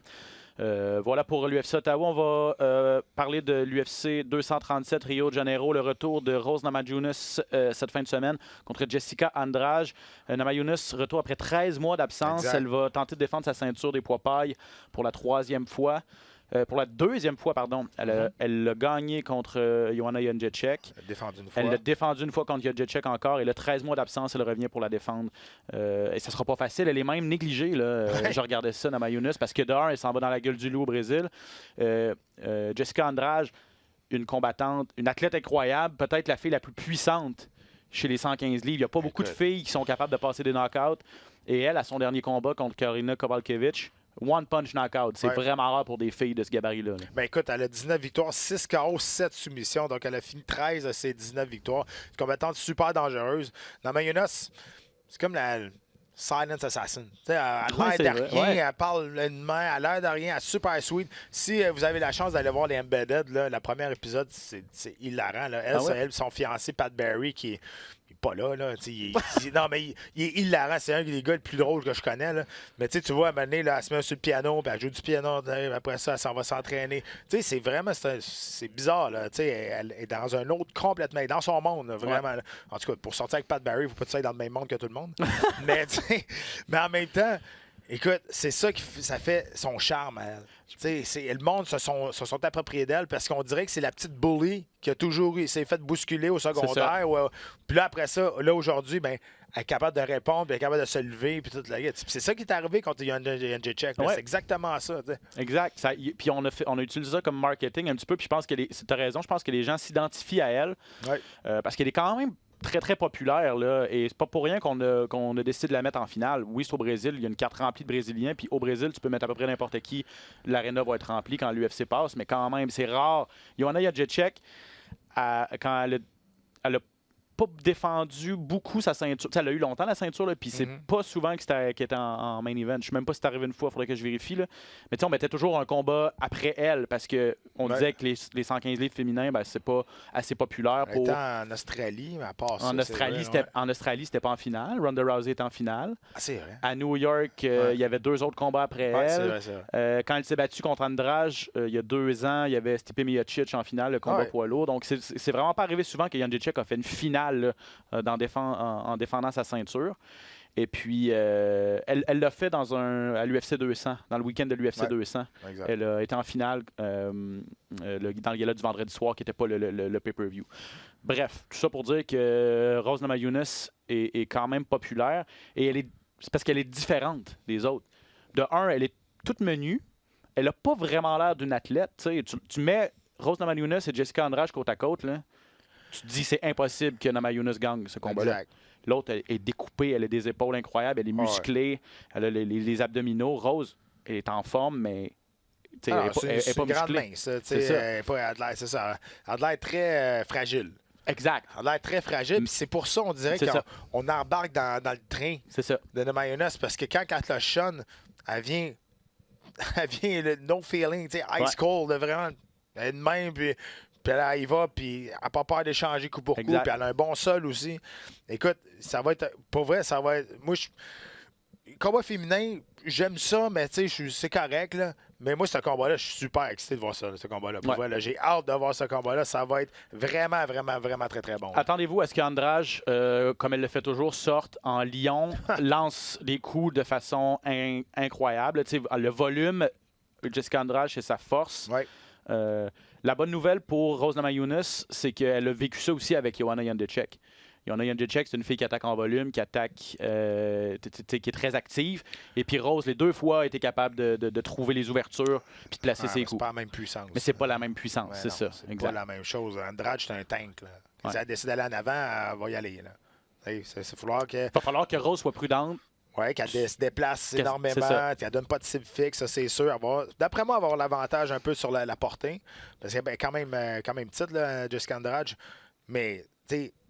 voilà pour l'UFC Ottawa. On va parler de l'UFC 237 Rio de Janeiro, le retour de Rose Namajunas cette fin de semaine contre Jessica Andrade. Namajunas retour après 13 mois d'absence. Exact. Elle va tenter de défendre sa ceinture des poids pailles pour la deuxième fois, pardon. Elle l'a gagné contre Joanna Jędrzejczyk. Elle a défendu une fois. Elle l'a défendu une fois contre Jędrzejczyk encore. Et là, 13 mois d'absence, elle revient pour la défendre. Et ça sera pas facile. Elle est même négligée. Là. Je regardais ça, Namajunas, parce que dehors, elle s'en va dans la gueule du loup au Brésil. Jessica Andrade, une combattante, une athlète incroyable, peut-être la fille la plus puissante chez les 115 livres. Il n'y a pas beaucoup de filles qui sont capables de passer des knockouts. Et elle, à son dernier combat contre Karina Kowalkiewicz, one punch knockout. C'est Ouais. vraiment rare pour des filles de ce gabarit-là. là. Ben écoute, elle a 19 victoires, 6 KO, 7 soumissions. Donc, elle a fini 13 de ses 19 victoires. C'est une combattante super dangereuse. Namajunas, c'est comme la silent assassin. Tu sais, elle a Ouais, c'est l'air de vrai, rien, ouais. elle parle lentement, elle a l'air de rien, elle est super sweet. Si vous avez la chance d'aller voir les Embedded, là, le premier épisode, c'est hilarant. Là. Elle, Ah ouais? c'est elle, son fiancé, Pat Barry, qui est pas là. Tu sais, non, mais il est hilarant. C'est un des gars les plus drôles que je connais. Là. Mais tu sais, tu vois, à un moment donné, là, elle se met sur le piano, puis elle joue du piano. Après ça, elle s'en va s'entraîner. Tu sais, c'est vraiment... C'est bizarre. Là. Tu sais, elle est dans un autre complètement... Elle est dans son monde, là, vraiment. Là. En tout cas, pour sortir avec Pat Barry, il ne faut pas que tu sois dans le même monde que tout le monde. mais, tu sais, mais en même temps... Écoute, c'est ça ça fait son charme à elle. Tu sais, le monde se sont appropriés d'elle parce qu'on dirait que c'est la petite bully qui a toujours s'est fait bousculer au secondaire. Puis là, après ça, là, aujourd'hui, ben, elle est capable de répondre, puis elle est capable de se lever, puis tout la gueule. C'est ça qui est arrivé contre Jędrzejczyk. Ouais. C'est exactement ça. Tu sais. Exact. Puis on a utilisé ça comme marketing un petit peu. Puis je pense que tu as raison. Je pense que les gens s'identifient à elle Ouais. parce qu'elle est quand même très, très populaire. Là, et c'est pas pour rien qu'on a décidé de la mettre en finale. Oui, c'est au Brésil. Il y a une carte remplie de Brésiliens. Puis au Brésil, tu peux mettre à peu près n'importe qui. L'aréna va être remplie quand l'UFC passe. Mais quand même, c'est rare. Joanna Jędrzejczyk, quand elle a pas défendu beaucoup sa ceinture. T'sais, elle a eu longtemps la ceinture, là, puis c'est pas souvent qu'elle était en main event. Je sais même pas si c'est arrivé une fois, il faudrait que je vérifie. Là. Mais on mettait toujours un combat après elle parce qu'on disait que les 115 livres féminins, ben, c'est pas assez populaire. Elle était en Australie, mais à part ça. En Australie, c'était pas en finale. Ronda Rousey était en finale. Ah, c'est vrai. À New York, il y avait 2 autres combats après elle. C'est vrai. Quand elle s'est battue contre Andrade, il y a 2 ans, il y avait Stipe Miocic en finale, le combat poids lourd. Donc, c'est vraiment pas arrivé souvent que Jędrzejczyk a fait une finale là, en défendant sa ceinture. Et puis, elle l'a fait à l'UFC 200, dans le week-end de l'UFC 200. Exact. Elle a été en finale dans le gala du vendredi soir, qui n'était pas le pay-per-view. Bref, tout ça pour dire que Rose Namajunas est quand même populaire. Et c'est parce qu'elle est différente des autres. De un, elle est toute menue. Elle n'a pas vraiment l'air d'une athlète. Tu mets Rose Namajunas et Jessica Andrade côte à côte, là, tu te dis c'est impossible que Namajunas gagne ce combat-là. Exact. L'autre, elle est découpée, elle a des épaules incroyables, elle est musclée, elle a les abdominaux. Rose, elle est en forme, mais elle n'est pas une grande musclée. mince. Elle a l'air très fragile. Exact. Elle a l'air très fragile. Puis c'est pour ça, on dirait qu'on embarque dans le train de Namajunas. Parce que quand elle shone, elle vient le no feeling, ice cold, vraiment. Elle est de même, puis elle y va, puis elle n'a pas peur d'échanger coup pour coup, puis elle a un bon sol aussi. Écoute, ça va être, pour vrai, ça va être, moi, combat féminin, j'aime ça, mais tu sais, c'est correct, là. Mais moi, ce combat-là, je suis super excité de voir ça, ce combat-là. Pour vrai, là, j'ai hâte de voir ce combat-là. Ça va être vraiment, vraiment, vraiment très, très bon. Attendez-vous à ce qu'Andrade, comme elle le fait toujours, sorte en lion, lance des coups de façon incroyable. Tu sais, le volume, Jessica Andrade, c'est sa force. Ouais. La bonne nouvelle pour Rose Namajunas, c'est qu'elle a vécu ça aussi avec Joanna Jędrzejczyk. Joanna Jędrzejczyk, c'est une fille qui attaque en volume, qui attaque, qui est très active. Et puis Rose, les 2 fois, a été capable de trouver les ouvertures puis de placer ses coups. C'est pas la même puissance. Mais c'est pas la même puissance, c'est ça. C'est pas la même chose. Andrade, c'est un tank. Là. Si elle décide d'aller en avant, elle va y aller. Là. Il va falloir que Rose soit prudente. Oui, qu'elle se déplace énormément, qu'elle ne donne pas de cible fixe, ça c'est sûr. D'après moi, elle va avoir l'avantage un peu sur la portée. Parce qu'elle est quand même petite, là, Jessica Andrade. Mais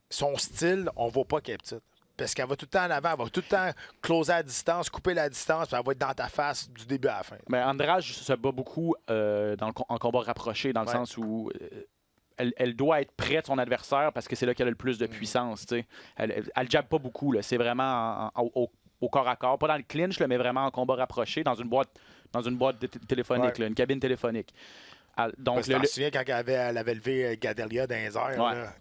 son style, on ne voit pas qu'elle est petite. Parce qu'elle va tout le temps en avant, elle va tout le temps closer à distance, couper la distance, puis elle va être dans ta face du début à la fin. Mais Andrade se bat beaucoup en combat rapproché, dans le sens où elle doit être près de son adversaire parce que c'est là qu'elle a le plus de puissance. Elle ne jabbe pas beaucoup. C'est vraiment au corps à corps, pas dans le clinch, là, mais vraiment en combat rapproché, dans une boîte téléphonique, là, une cabine téléphonique. Donc, je me souviens quand elle avait levé Gadelia dans les airs.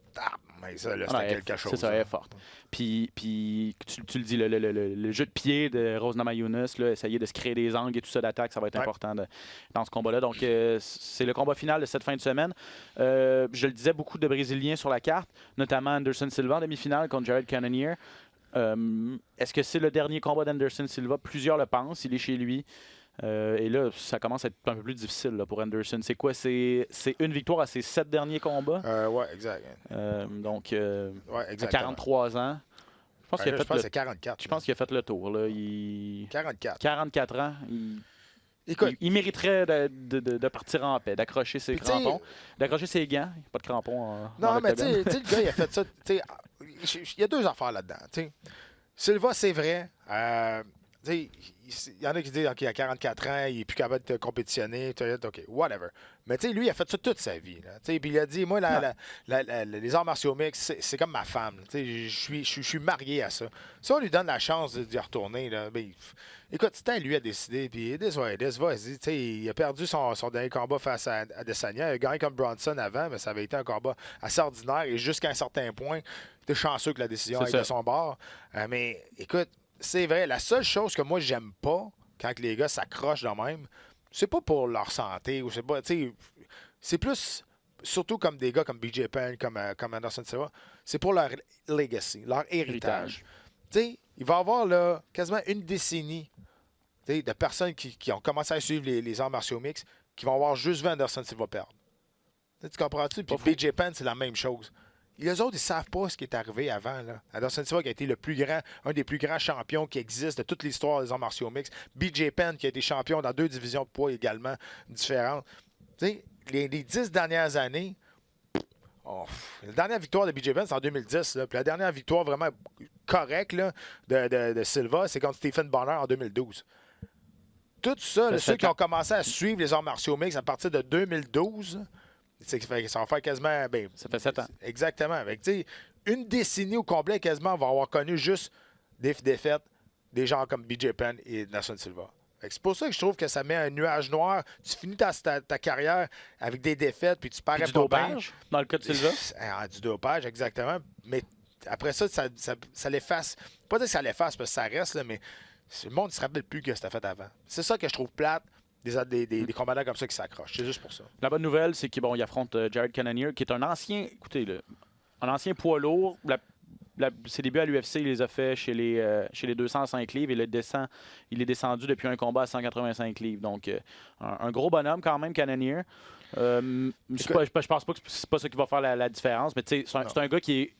Mais ça, c'était quelque chose. C'est ça, elle est forte. Puis tu le dis, le jeu de pied de Rose Namajunas, essayer de se créer des angles et tout ça d'attaque, ça va être important dans ce combat-là. Donc, c'est le combat final de cette fin de semaine. Je le disais, beaucoup de Brésiliens sur la carte, notamment Anderson Silva en demi-finale contre Jared Cannonier. Est-ce que c'est le dernier combat d'Anderson Silva? Plusieurs le pensent. Il est chez lui. Et là, ça commence à être un peu plus difficile là, pour Anderson. C'est quoi? C'est une victoire à ses 7 derniers combats? Oui, exact. Donc, à 43 ans. Je pense qu'il a fait que c'est 44. Je pense qu'il a fait le tour. Là. 44 ans. Écoute, il mériterait de partir en paix, d'accrocher ses crampons, d'accrocher ses gants. Il n'y a pas de crampons. Non, mais tu sais, le gars, il a fait ça. Il y a 2 affaires là-dedans. Silva, c'est vrai. Il y en a qui disent qu'il a 44 ans, il n'est plus capable de compétitionner. OK, whatever. Mais lui, il a fait ça toute sa vie. Puis il a dit, moi, les arts martiaux mixtes, c'est comme ma femme. Je suis marié à ça. Si on lui donne la chance d'y retourner, là, écoute, c'est à lui à décider. Puis vas-y. Il a perdu son dernier combat face à Adesanya. Il a gagné comme Bronson avant, mais ça avait été un combat assez ordinaire. Et jusqu'à un certain point, il était chanceux que la décision aille de son bord. Mais écoute, c'est vrai, la seule chose que moi, j'aime pas quand les gars s'accrochent de même, c'est pas pour leur santé, ou c'est pas, c'est plus, surtout comme des gars comme BJ Penn, comme Anderson Silva, c'est pour leur legacy, leur héritage. Il va y avoir là, quasiment une décennie de personnes qui ont commencé à suivre les arts martiaux mixtes qui vont avoir juste vu Anderson Silva perdre. Tu comprends-tu? Puis BJ Penn, c'est la même chose. Les autres, ils ne savent pas ce qui est arrivé avant. Là. Anderson Silva qui a été un des plus grands champions qui existent de toute l'histoire des arts martiaux mixtes. BJ Penn qui a été champion dans 2 divisions de poids également différentes. Les 10 dernières années, La dernière victoire de BJ Penn, c'est en 2010. Là. Puis la dernière victoire vraiment correcte là, de Silva, c'est contre Stephen Bonner en 2012. Tout ça, là, ceux qui ont commencé à suivre les arts martiaux mixtes à partir de 2012, ça va faire quasiment... Ça fait 7 ans. Exactement. Avec, une décennie au complet, quasiment, on va avoir connu juste des défaites des gens comme BJ Penn et Anderson Silva. C'est pour ça que je trouve que ça met un nuage noir. Tu finis ta carrière avec des défaites, puis tu parais Du pas bien. dopage, dans le cas de Silva. Du dopage, exactement. Mais après ça, ça l'efface. Pas dire que ça l'efface, parce que ça reste, là, mais le monde ne se rappelle plus que c'était fait avant. C'est ça que je trouve plate, des combattants comme ça qui s'accrochent. C'est juste pour ça. La bonne nouvelle, c'est qu'il affronte Jared Cannonier, qui est un ancien... Écoutez, un ancien poids lourd. Ses débuts à l'UFC, il les a fait chez les 205 livres. Il est descendu depuis un combat à 185 livres. Donc, un gros bonhomme quand même, Cannonier. Je pense pas que c'est pas ça qui va faire la différence. Mais c'est un gars qui est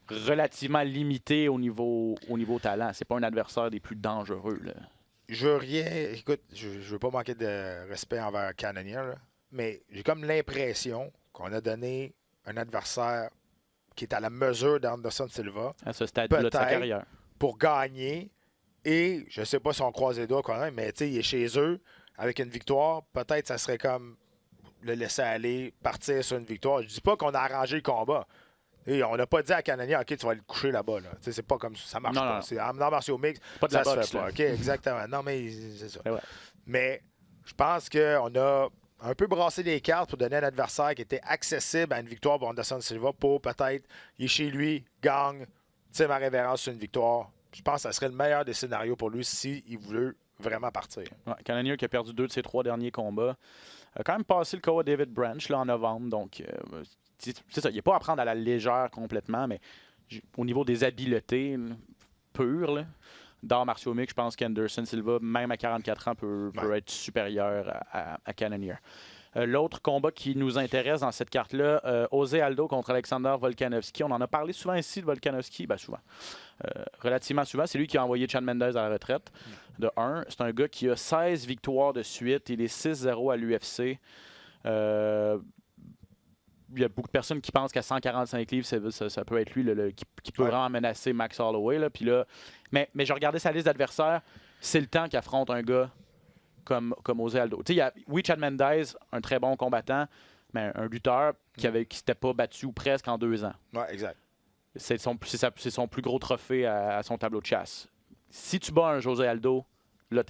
relativement limité au niveau talent. C'est pas un adversaire des plus dangereux. Là. Je veux rien... Écoute, je veux pas manquer de respect envers Cannonier, là, mais j'ai comme l'impression qu'on a donné un adversaire qui est à la mesure d'Anderson Silva. À ce stade-là de sa carrière. Pour gagner. Et je sais pas si on croise les doigts quand même, mais il est chez eux avec une victoire. Peut-être ça serait comme le laisser aller, partir sur une victoire. Je dis pas qu'on a arrangé le combat. Et on n'a pas dit à Cannonier, OK, tu vas le coucher là-bas. Là. C'est pas comme ça. Ça marche pas. C'est en martiaux mix. Pas de ça la se boxe, fait pas. là. OK, exactement. Non, mais c'est ça. Ouais. Mais je pense qu'on a un peu brassé les cartes pour donner un adversaire qui était accessible à une victoire pour Anderson Silva pour peut-être, il est chez lui, gagne, tire ma révérence sur une victoire. Je pense que ça serait le meilleur des scénarios pour lui s'il voulait vraiment partir. Ouais, Cannonier qui a perdu 2 de ses 3 derniers combats. A quand même passé le KO à David Branch là, en novembre. Donc, c'est ça. Il n'est pas à prendre à la légère complètement, mais au niveau des habiletés pures, d'arts martiaux mixtes, je pense qu'Anderson Silva, même à 44 ans, peut être supérieur à Cannonier. L'autre combat qui nous intéresse dans cette carte-là, José Aldo contre Alexander Volkanovski. On en a parlé souvent ici de Volkanovski. Souvent. Relativement souvent. C'est lui qui a envoyé Chad Mendes à la retraite. De 1. C'est un gars qui a 16 victoires de suite. Il est 6-0 à l'UFC. Il y a beaucoup de personnes qui pensent qu'à 145 livres, ça peut être lui qui peut vraiment menacer Max Holloway. Là. Puis là, mais je regardais sa liste d'adversaires. C'est le temps qu'il affronte un gars comme José Aldo. Oui, Chad Mendes, un très bon combattant, mais un lutteur qui s'était pas battu ou presque en 2 ans. Oui, exact. C'est son plus gros trophée à son tableau de chasse. Si tu bats un José Aldo, là,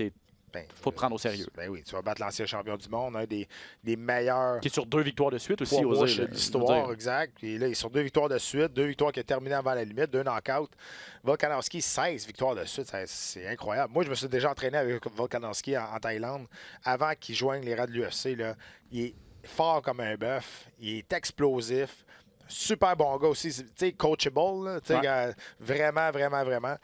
faut te prendre au sérieux. Ben oui, tu vas battre l'ancien champion du monde, un des meilleurs... Qui est sur 2 victoires de suite aussi, José. De l'histoire, exact. Et là, il est sur 2 victoires de suite, 2 victoires qui ont terminé avant la limite, 2 knockouts. Volkanovski, 16 victoires de suite, c'est incroyable. Moi, je me suis déjà entraîné avec Volkanovski en Thaïlande avant qu'il joigne les rangs de l'UFC. Il est fort comme un bœuf, il est explosif, super bon gars aussi, tu sais, coachable, vraiment, vraiment, vraiment.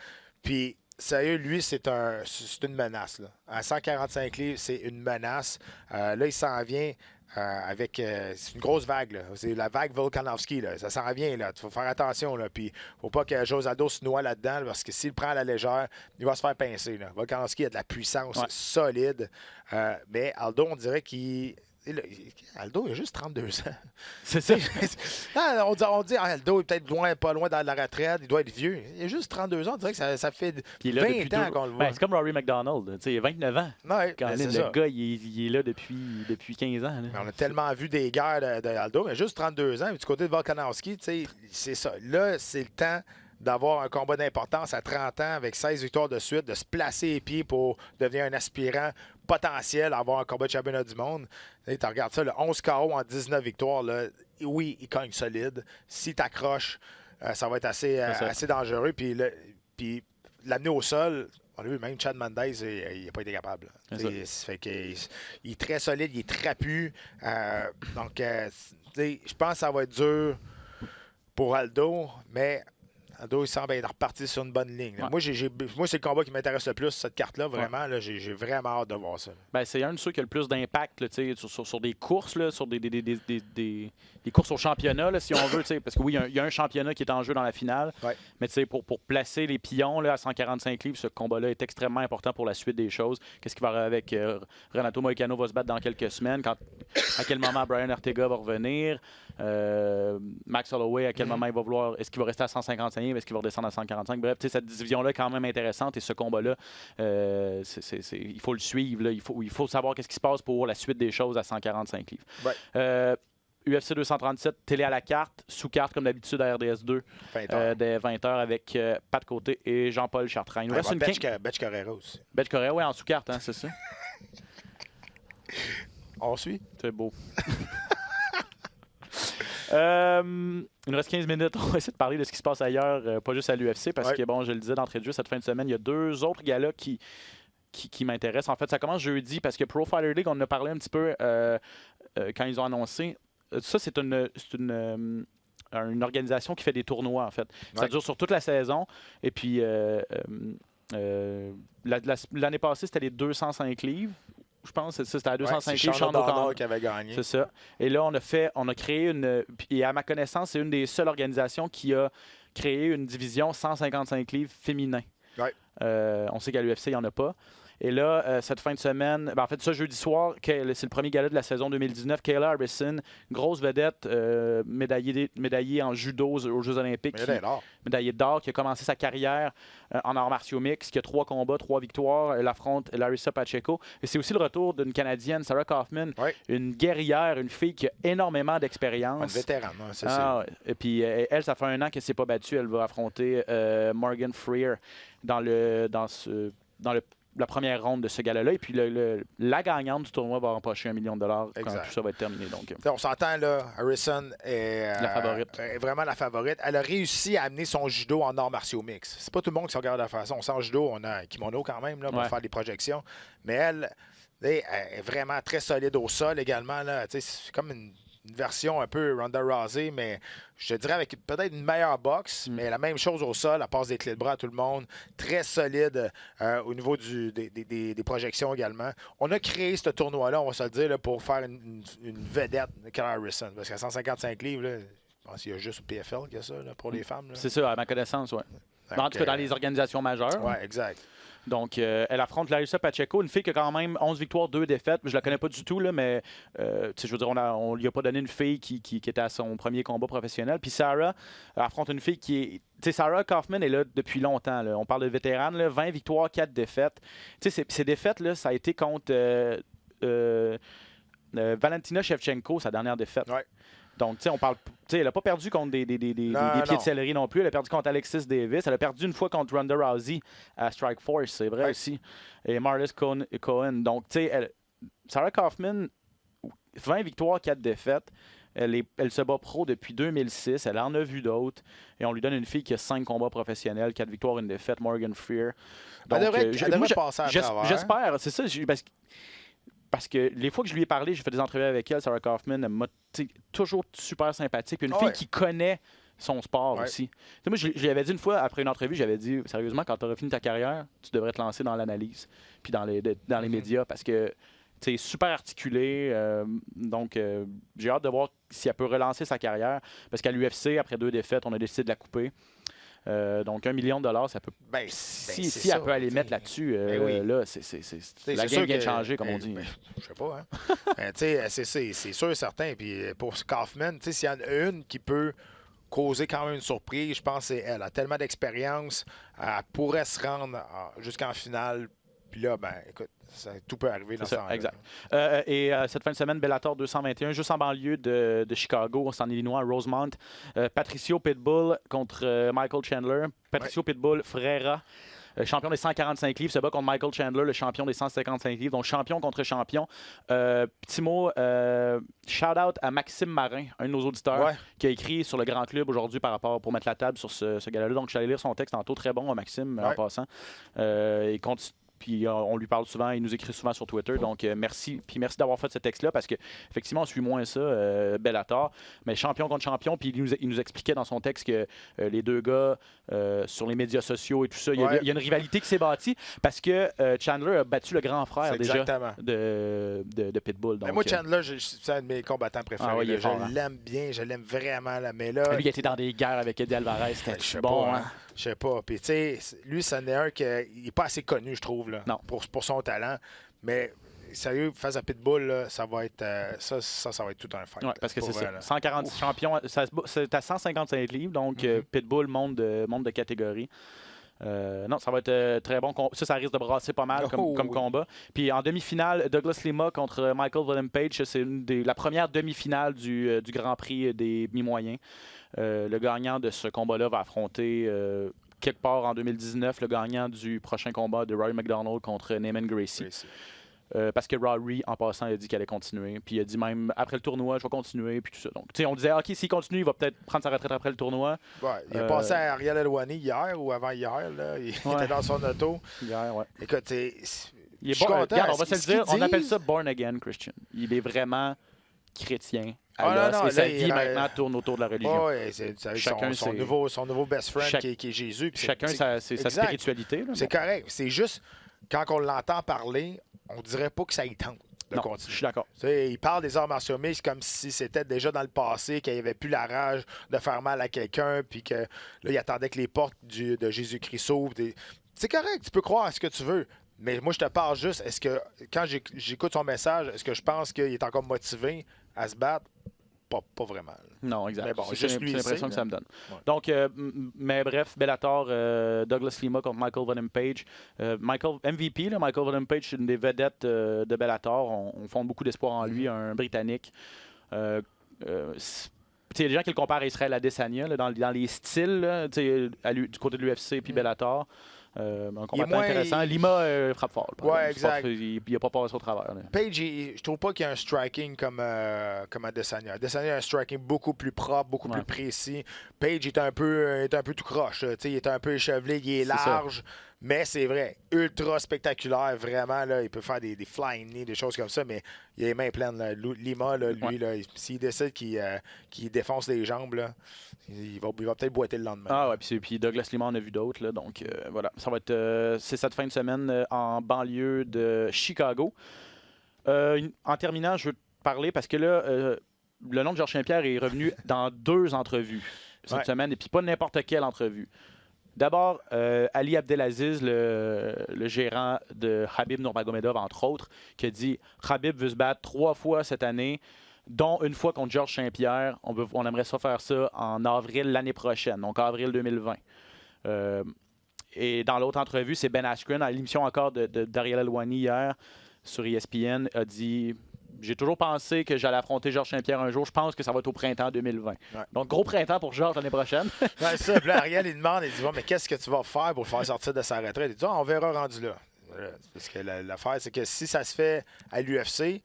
Puis, sérieux, lui, c'est une menace. Là. À 145 livres, c'est une menace. Là, il s'en vient avec... c'est une grosse vague. Là. C'est la vague Volkanovski. Là. Ça s'en vient. Il faut faire attention. Puis, il ne faut pas que José Aldo se noie là-dedans, là, parce que s'il prend à la légère, il va se faire pincer. Là. Volkanovski a de la puissance solide. Mais Aldo, on dirait qu'il... Aldo, il a juste 32 ans. C'est ça. on dit Aldo est peut-être pas loin dans la retraite, il doit être vieux. Il a juste 32 ans, on dirait que ça fait 20 ans qu'on le voit. C'est comme Rory McDonald, il a 29 ans. Ouais, le gars, il est là depuis 15 ans. Là. On a tellement vu des guerres d'Aldo, mais juste 32 ans. Et du côté de Volkanovski, c'est ça. Là, c'est le temps d'avoir un combat d'importance à 30 ans avec 16 victoires de suite, de se placer les pieds pour devenir un aspirant potentiel à avoir un combat de championnat du monde. Tu regardes ça, le 11 KO en 19 victoires, là, oui, il cogne solide. Si tu accroches, ça va être assez dangereux. Puis l'amener au sol, on a vu, même Chad Mendes, il n'a pas été capable. Fait qu'il il est très solide, il est trapu. Donc, je pense que ça va être dur pour Aldo, mais Aldo, il semble être reparti sur une bonne ligne. là. Ouais. Moi, c'est le combat qui m'intéresse le plus, cette carte-là. Vraiment, là, j'ai vraiment hâte de voir ça. Ben, c'est un de ceux qui a le plus d'impact là, tu sais, sur des courses, là, sur des courses au championnat, là, si on veut. Tu sais, parce que oui, il y a un championnat qui est en jeu dans la finale. Ouais. Mais tu sais, pour placer les pions là, à 145 livres, ce combat-là est extrêmement important pour la suite des choses. Qu'est-ce qui va arriver avec Renato Moicano va se battre dans quelques semaines? À quel moment Brian Ortega va revenir? Max Holloway, à quel moment il va vouloir... Est-ce qu'il va rester à 155 livres? Est-ce qu'il va redescendre à 145? Bref, tu sais, cette division-là est quand même intéressante et ce combat-là, il faut le suivre. Là. Il faut savoir qu'est-ce qui se passe pour la suite des choses à 145 livres. Ouais. UFC 237, télé à la carte, sous carte comme d'habitude à RDS 2, 20h. dès 20h avec Pat Côté et Jean-Paul Chartrand. Il nous reste une Betch Carrera aussi. Betch Correa, oui, en sous carte, hein, c'est ça. On suit? C'est beau. Il nous reste 15 minutes. On va essayer de parler de ce qui se passe ailleurs, pas juste à l'UFC, parce que, bon, je le disais d'entrée de jeu, cette fin de semaine, il y a 2 autres galas qui m'intéressent. En fait, ça commence jeudi, parce que Pro Fighter League, on en a parlé un petit peu quand ils ont annoncé. Ça, c'est une organisation qui fait des tournois, en fait. Ça dure sur toute la saison. Et puis, l'année passée, c'était les 205 livres. Je pense que c'était à 205 livres. Sean O'Connor qui avait gagné. C'est ça. Et là, on a créé une... Et à ma connaissance, c'est une des seules organisations qui a créé une division 155 livres féminin. Ouais. On sait qu'à l'UFC, il n'y en a pas. Et là, cette fin de semaine, en fait, ça, jeudi soir, c'est le premier gala de la saison 2019. Kayla Harrison, grosse vedette, médaillée en judo aux Jeux olympiques. Médaillée d'or, qui a commencé sa carrière en arts martiaux mixtes, qui a 3 combats, 3 victoires. Elle affronte Larissa Pacheco. Et c'est aussi le retour d'une Canadienne, Sarah Kaufman, une guerrière, une fille qui a énormément d'expérience. Une vétérane, c'est ça. Et puis, elle, ça fait 1 an qu'elle ne s'est pas battue. Elle va affronter Morgan Freer dans la première ronde de ce gala-là. Et puis, la gagnante du tournoi va empocher $1 million quand tout ça va être terminé. Donc, on s'entend, là, Harrison est, la favorite. Est vraiment la favorite. Elle a réussi à amener son judo en arts martiaux mixtes. C'est pas tout le monde qui se regarde de la façon. On sent en judo, on a un kimono quand même là, pour faire des projections. Mais elle est vraiment très solide au sol également. Là. C'est comme une version un peu Ronda Rousey, mais je te dirais avec peut-être une meilleure boxe, mais la même chose au sol, elle passe des clés de bras à tout le monde. Très solide au niveau des projections également. On a créé ce tournoi-là, on va se le dire, là, pour faire une vedette de Kayla Harrison. Parce qu'à 155 livres, là, je pense qu'il y a juste au PFL qu'il y a ça là, pour les femmes. Là. C'est ça, à ma connaissance, oui. En tout cas, dans les organisations majeures. Oui, exact. Donc, elle affronte Larissa Pacheco, une fille qui a quand même 11 victoires, 2 défaites. Je la connais pas du tout, là, mais je veux dire, on lui a pas donné une fille qui était à son premier combat professionnel. Puis Sarah affronte une fille qui est... Tu sais, Sarah Kaufman est là depuis longtemps. Là. On parle de vétérane, là, 20 victoires, 4 défaites. Tu sais, ces défaites, là, ça a été contre Valentina Shevchenko, sa dernière défaite. Ouais. Donc, tu sais, on parle. Tu sais, elle n'a pas perdu contre des pieds de céleri non plus. Elle a perdu contre Alexis Davis. Elle a perdu une fois contre Ronda Rousey à Strike Force, c'est vrai aussi. Et Marlis Cohen. Donc, tu sais, Sarah Kaufman, 20 victoires, 4 défaites. Elle se bat pro depuis 2006. Elle en a vu d'autres. Et on lui donne une fille qui a 5 combats professionnels, 4 victoires, 1 défaite, Morgan Freer. Donc, elle devrait passer à travers. J'espère. C'est ça. Parce que les fois que je lui ai parlé, j'ai fait des entrevues avec elle, Sarah Kaufman, elle m'a toujours super sympathique. Puis une fille qui connaît son sport aussi. T'sais, moi, je lui avais dit une fois, après une entrevue, j'avais dit, sérieusement, quand tu auras fini ta carrière, tu devrais te lancer dans l'analyse, puis dans les médias, parce que tu es super articulé. Donc, j'ai hâte de voir si elle peut relancer sa carrière. Parce qu'à l'UFC, après 2 défaites, on a décidé de la couper. Donc, $1 million, ça peut. Si elle peut aller mettre là-dessus, là, la game vient de changer, comme on dit. Je sais pas, hein. C'est sûr et certain. Puis pour Kaufman, s'il y en a une qui peut causer quand même une surprise, je pense que c'est elle. Elle a tellement d'expérience, elle pourrait se rendre jusqu'en finale. Puis là, écoute, tout peut arriver dans ce temps-là. Exact. Et cette fin de semaine, Bellator 221, juste en banlieue de Chicago, c'est en Illinois, à Rosemont. Patricio Pitbull contre Michael Chandler. Patricio Pitbull Freira, champion des 145 livres, se bat contre Michael Chandler, le champion des 155 livres. Donc, champion contre champion. Petit mot, shout-out à Maxime Marin, un de nos auditeurs, qui a écrit sur le Grand Club aujourd'hui pour mettre la table sur ce gars-là. Donc, je suis allé lire son texte tantôt. Très bon, Maxime, en passant. Il puis on lui parle souvent, il nous écrit souvent sur Twitter. Donc, merci. Puis merci d'avoir fait ce texte-là parce qu'effectivement, on suit moins ça, Bellator. Mais champion contre champion. Puis il nous expliquait dans son texte que les deux gars, sur les médias sociaux et tout ça, il y a une rivalité qui s'est bâtie parce que Chandler a battu le grand frère déjà de Pitbull. Donc, moi, Chandler, c'est un de mes combattants préférés. Ah ouais, il est fort, je l'aime bien, je l'aime vraiment. Là, mais là, lui, il était dans des guerres avec Eddie Alvarez. C'était bon, hein? Je sais pas. Puis, tu sais, lui, c'en est un qui n'est pas assez connu, je trouve, là, non. pour son talent. Mais, sérieux, face à Pitbull, là, ça va être ça va être tout un fight. Oui, parce que c'est vrai, ça. là. 140 champions, c'est à 155 livres, donc Pitbull monte de catégorie. Non, ça va être très bon. Ça risque de brasser pas mal comme combat. Puis en demi-finale, Douglas Lima contre Michael Venom-Page, c'est la première demi-finale du Grand Prix des mi-moyens. Le gagnant de ce combat-là va affronter quelque part en 2019 le gagnant du prochain combat de Rory McDonald contre Neiman Gracie. Parce que Rory, en passant, il a dit qu'il allait continuer. Puis il a dit même, après le tournoi, je vais continuer. Puis tout ça. Donc, tu sais, on disait, OK, s'il continue, il va peut-être prendre sa retraite après le tournoi. Ouais, il a passé à Ariel Helwani hier ou avant-hier. Là. Il était dans son auto. Hier, ouais. Écoute, il est bon. Regarde, on va se le dire, on appelle ça born again Christian. Il est vraiment chrétien. Et sa vie maintenant tourne autour de la religion. Oui, c'est son nouveau best friend qui est Jésus. Chacun sa spiritualité. C'est correct. C'est juste, quand on l'entend parler, on dirait pas que ça y tente de continuer. Je suis d'accord. Il parle des arts martiaux mixtes comme si c'était déjà dans le passé, qu'il n'y avait plus la rage de faire mal à quelqu'un, puis que là, il attendait que les portes de Jésus-Christ s'ouvrent. C'est correct, tu peux croire à ce que tu veux. Mais moi, je te parle juste, est-ce que, quand j'écoute son message, est-ce que je pense qu'il est encore motivé à se battre? Pas vraiment. Non, exact. Mais bon, c'est l'impression que ça me donne. Ouais. Donc, mais bref, Bellator, Douglas Lima contre Michael Venom-Page. MVP, Michael Venom-Page, c'est une des vedettes de Bellator. On fonde beaucoup d'espoir en lui, un Britannique. Il y a des gens qui le comparent à Israël Adesanya dans les styles, du côté de l'UFC puis Bellator. Un combattant intéressant. Lima frappe fort. Oui, exact. Il n'a pas passé au travers. Là. Page, je trouve pas qu'il y a un striking comme Adesanya. Adesanya a un striking beaucoup plus propre, beaucoup plus précis. Page est un peu tout croche. Il est un peu échevelé, il est large. Ça. Mais c'est vrai, ultra spectaculaire, vraiment. Là, il peut faire des flying knees, des choses comme ça, mais il a les mains pleines. Là. Lima, là, lui, s'il décide qu'il défonce les jambes, là, il va peut-être boiter le lendemain. Ah ouais, puis Douglas Lima en a vu d'autres. Donc voilà, ça va être c'est cette fin de semaine en banlieue de Chicago. En terminant, je veux te parler parce que là, le nom de Georges Saint-Pierre est revenu dans 2 entrevues cette semaine, et puis pas n'importe quelle entrevue. D'abord, Ali Abdelaziz, le gérant de Khabib Nurmagomedov, entre autres, qui a dit « Khabib veut se battre 3 fois cette année, dont une fois contre Georges Saint-Pierre. On aimerait ça faire ça en avril l'année prochaine, donc avril 2020. » Et dans l'autre entrevue, c'est Ben Askren, à l'émission encore d'Ariel Helwani hier sur ESPN, a dit « J'ai toujours pensé que j'allais affronter Georges Saint-Pierre un jour. Je pense que ça va être au printemps 2020. Ouais. » Donc, gros printemps pour Georges l'année prochaine. Ouais, ça. Puis là, Ariel, il demande, il dit « Mais qu'est-ce que tu vas faire pour le faire sortir de sa retraite? » Il dit « On verra rendu là. » Parce que l'affaire, c'est que si ça se fait à l'UFC,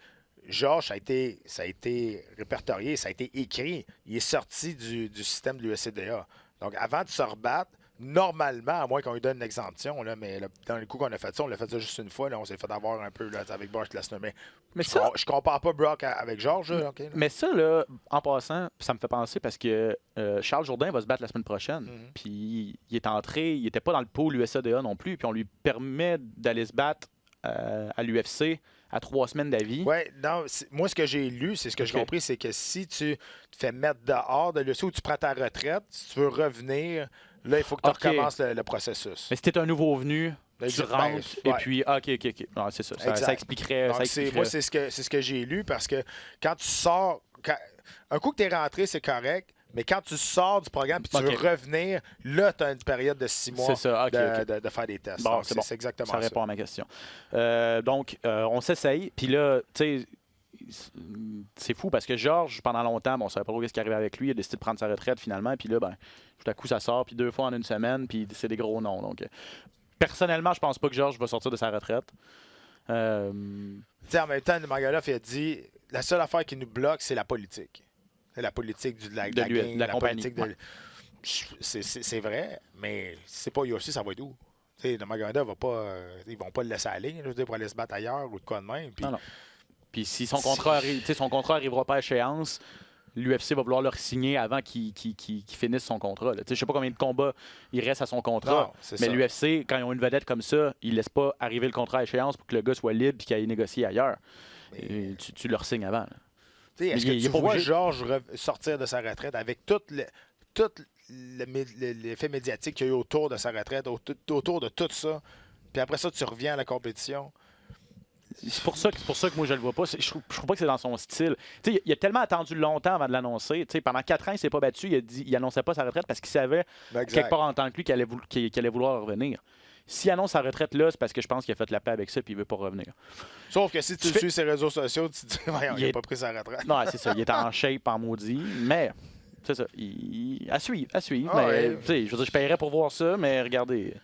Georges, ça a été répertorié, ça a été écrit. Il est sorti du système de l'UFCDA. Donc, avant de se rebattre, normalement, à moins qu'on lui donne une exemption, là, mais là, dans le coup qu'on a fait ça, on l'a fait ça juste une fois. Là, on s'est fait avoir un peu là, avec Brock Lesnar. Mais ça, je compare pas Brock avec Georges. Okay, mais ça, là, en passant, ça me fait penser parce que Charles Jourdain va se battre la semaine prochaine. Puis il est entré, il n'était pas dans le pool USADA non plus. Puis on lui permet d'aller se battre à l'UFC à 3 semaines d'avis. Oui, non, moi, ce que j'ai lu, c'est ce que j'ai compris, c'est que si tu te fais mettre dehors de l'UFC ou tu prends ta retraite, si tu veux revenir, là, il faut que tu recommences le processus. Mais si tu es un nouveau venu, tu rentres, et puis... OK. Non, c'est ça. Ça expliquerait... Donc, moi, c'est ce que j'ai lu, parce que quand tu sors... Un coup que tu es rentré, c'est correct, mais quand tu sors du programme et tu veux revenir, là, tu as une période de 6 mois de faire des tests. Bon, c'est exactement ça. Ça répond à ma question. Donc, on s'essaye. Puis là, tu sais, c'est fou parce que Georges, pendant longtemps, on ne savait pas trop ce qui arrivait avec lui. Il a décidé de prendre sa retraite finalement. Puis là, tout à coup, ça sort. Puis 2 fois en une semaine. Puis c'est des gros noms. Donc, personnellement, je pense pas que Georges va sortir de sa retraite. Tu sais, en même temps, Nurmagomedov, il a dit la seule affaire qui nous bloque, c'est la politique. C'est la politique de la gang, la compagnie. C'est vrai, mais si c'est pas UFC, ça va être où? Nurmagomedov va pas. Ils vont pas le laisser aller, je veux dire, pour aller se battre ailleurs ou de quoi de même. Puis, Non. Puis si son contrat arrivera pas à échéance, l'UFC va vouloir le signer avant qu'il finisse son contrat. Je sais pas combien de combats il reste à son contrat, Non, c'est mais ça. l'UFC, quand ils ont une vedette comme ça, ils laissent pas arriver le contrat à échance pour que le gars soit libre et qu'il aille négocier ailleurs. Et tu leur signes avant. Est-ce que il est tu pas vois obligé. Georges sortir de sa retraite avec tout l'effet médiatique qu'il y a eu autour de sa retraite, autour de tout ça, puis après ça, tu reviens à la compétition? C'est pour ça que moi, je le vois pas. Je trouve pas que c'est dans son style. T'sais, il a tellement attendu longtemps avant de l'annoncer. Pendant 4 ans, il s'est pas battu. Il annonçait pas sa retraite parce qu'il savait quelque part en tant que lui qu'il allait vouloir revenir. S'il annonce sa retraite là, c'est parce que je pense qu'il a fait la paix avec ça et il veut pas revenir. Sauf que si tu suis ses réseaux sociaux, tu te dis, voyons, il n'a pas pris sa retraite. Non, c'est ça. Il est en shape, en maudit. Mais, c'est ça. À suivre. Ah mais, ouais. je veux dire, je paierais pour voir ça, mais regardez.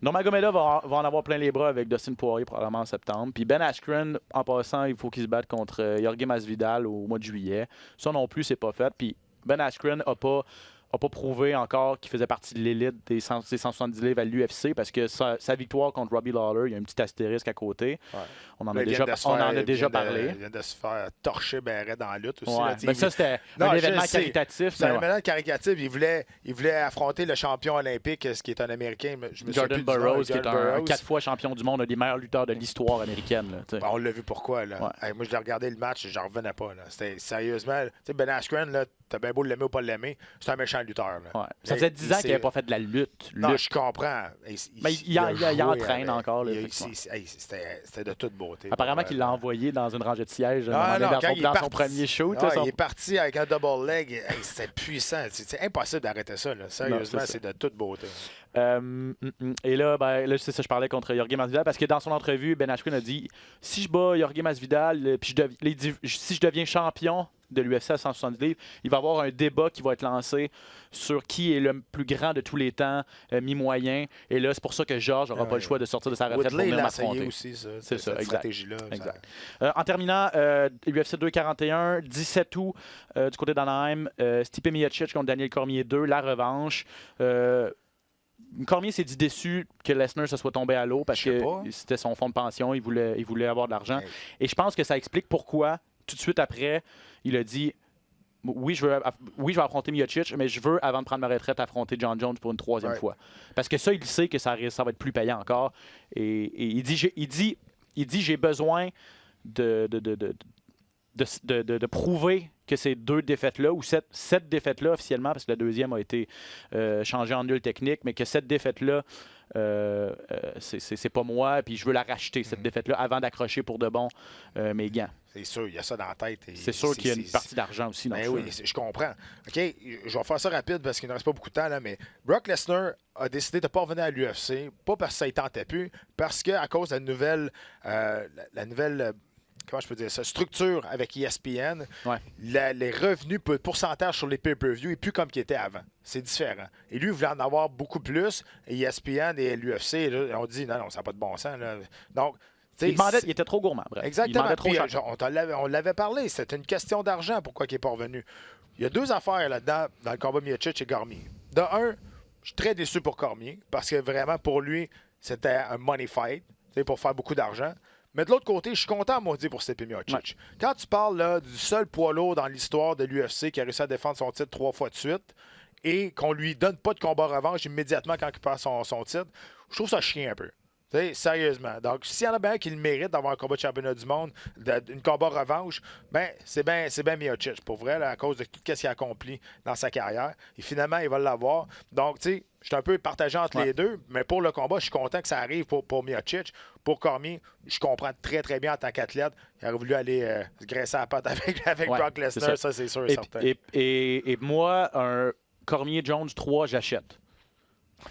Nurmagomedov va en avoir plein les bras avec Dustin Poirier probablement en septembre. Puis Ben Askren, en passant, il faut qu'il se batte contre Jorge Masvidal au mois de juillet. Ça non plus, c'est pas fait. Puis Ben Askren n'a pas prouvé encore qu'il faisait partie de l'élite des 170 livres à l'UFC parce que sa victoire contre Robbie Lawler, il y a un petit astérisque à côté. Ouais. On en a déjà parlé. Il vient de se faire torcher ben raide dans la lutte aussi. Ouais. Là, Ben ça, c'était Non, un je événement sais. caritatif. C'est un mais ouais. événement caritatif. Il voulait affronter le champion olympique, ce qui est un Américain. Je me souviens Jordan plus du nom, Burroughs, qui est Jordan un Burroughs. 4 fois champion du monde, un des meilleurs lutteurs de l'histoire américaine. Là, Ben, on l'a vu pourquoi. Là. Ouais. Hey, moi, je l'ai regardé le match, j'en revenais pas. Là. C'était sérieusement. Ben Askren, là, t'as bien beau l'aimer ou pas l'aimer, c'est un méchant lutteur. Là. Ouais. Ça faisait 10 ans qu'il n'avait pas fait de la lutte. Non, je comprends. Mais il entraîne encore, là, C'était de toute beauté. Apparemment qu'il l'a envoyé dans une rangée de sièges Ah, non, quand il est dans son parti- premier show. Il est parti avec un double leg. Hey, c'était puissant. C'est impossible d'arrêter ça. Là. Sérieusement, c'est ça. c'est de toute beauté. Et là, c'est ça, je parlais contre Jorge Masvidal parce que dans son entrevue, Ben Askren a dit si je bats Jorge Masvidal, puis si je deviens champion de l'UFC à 170 livres, il va y avoir un débat qui va être lancé sur qui est le plus grand de tous les temps, mi-moyen. Et là, c'est pour ça que Georges n'aura pas le choix de sortir de sa retraite pour Woodley venir l'a essayé m'affronter. aussi, ça. C'est ça, cette exact. stratégie-là. Exact. En terminant, UFC 241, 17 août, du côté d'Anaheim, Stipe Miocic contre Daniel Cormier 2, la revanche. Cormier s'est dit déçu que Lesnar se soit tombé à l'eau parce Je sais que pas. c'était son fonds de pension, il voulait avoir de l'argent. Hey. Et je pense que ça explique pourquoi, tout de suite après, il a dit oui, je vais affronter Miocic, mais je veux, avant de prendre ma retraite, affronter John Jones pour une 3e fois. Parce que ça, il sait que ça va être plus payant encore. Et il dit j'ai besoin de prouver que ces 2 défaites-là, ou cette défaite-là officiellement, parce que la 2e a été changée en nul technique, mais que cette défaite-là, c'est pas moi, puis je veux la racheter, cette défaite-là, avant d'accrocher pour de bon mes gants. C'est sûr, il y a ça dans la tête. C'est sûr qu'il y a une partie d'argent aussi dans Ben ça. oui, je comprends. OK, je vais faire ça rapide parce qu'il ne reste pas beaucoup de temps, là, mais Brock Lesnar a décidé de ne pas revenir à l'UFC, pas parce que ça ne tentait plus, parce qu'à cause de la nouvelle comment je peux dire ça, structure avec ESPN, Ouais. les revenus, le pourcentage sur les pay-per-view n'est plus comme qu'il était avant. C'est différent. Et lui, il voulait en avoir beaucoup plus. Et ESPN et l'UFC, là, on dit non, ça n'a pas de bon sens. Là. Donc, Il était trop gourmand, bref. exactement. Il demandait trop Puis, cher. on l'avait parlé. C'était une question d'argent pourquoi il n'est pas revenu. Il y a 2 affaires là-dedans dans le combat Miocic et Cormier. De un, je suis très déçu pour Cormier parce que vraiment, pour lui, c'était un money fight pour faire beaucoup d'argent. Mais de l'autre côté, je suis content, maudit, pour Stipe Miocic. Ouais. Quand tu parles là, du seul poids lourd dans l'histoire de l'UFC qui a réussi à défendre son titre 3 fois de suite et qu'on lui donne pas de combat revanche immédiatement quand il perd son titre, je trouve ça chien un peu. T'sais, sérieusement. Donc, s'il y en a bien qui le mérite d'avoir un combat de championnat du monde, une combat revanche, ben c'est bien Miocic, pour vrai, là, à cause de tout ce qu'il a accompli dans sa carrière. Et finalement, il va l'avoir. Donc, tu sais, je suis un peu partagé entre les deux, mais pour le combat, je suis content que ça arrive pour Miocic. Pour Cormier, je comprends très, très bien en tant qu'athlète. Il aurait voulu aller se graisser la patte avec Ouais, Brock c'est Lesnar, ça, c'est sûr et certain. Et moi, un Cormier Jones 3, j'achète.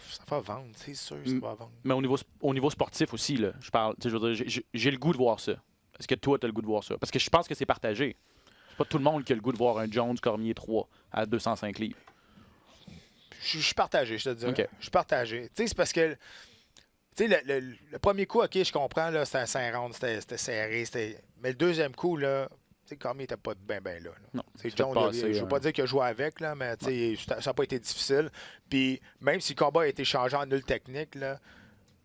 Ça va vendre, c'est sûr, ça va vendre. Mais au niveau sportif aussi, là, je parle. Je veux dire, j'ai le goût de voir ça. Est-ce que toi, tu as le goût de voir ça? Parce que je pense que c'est partagé. C'est pas tout le monde qui a le goût de voir un Jones Cormier 3 à 205 livres. Je suis partagé, je te dis. OK. Je suis partagé. Tu sais, c'est parce que tu sais, le premier coup, OK, je comprends, là, c'était à 5 rounds, c'était serré. Mais le deuxième coup, là, tu sais, Cormier n'était pas bien là. Non. Tu sais, c'est Jones, pas là, assez, je ne veux pas dire qu'il a joué avec, là, mais tu sais, ça n'a pas été difficile. Puis même si le combat a été changé en nul technique, là,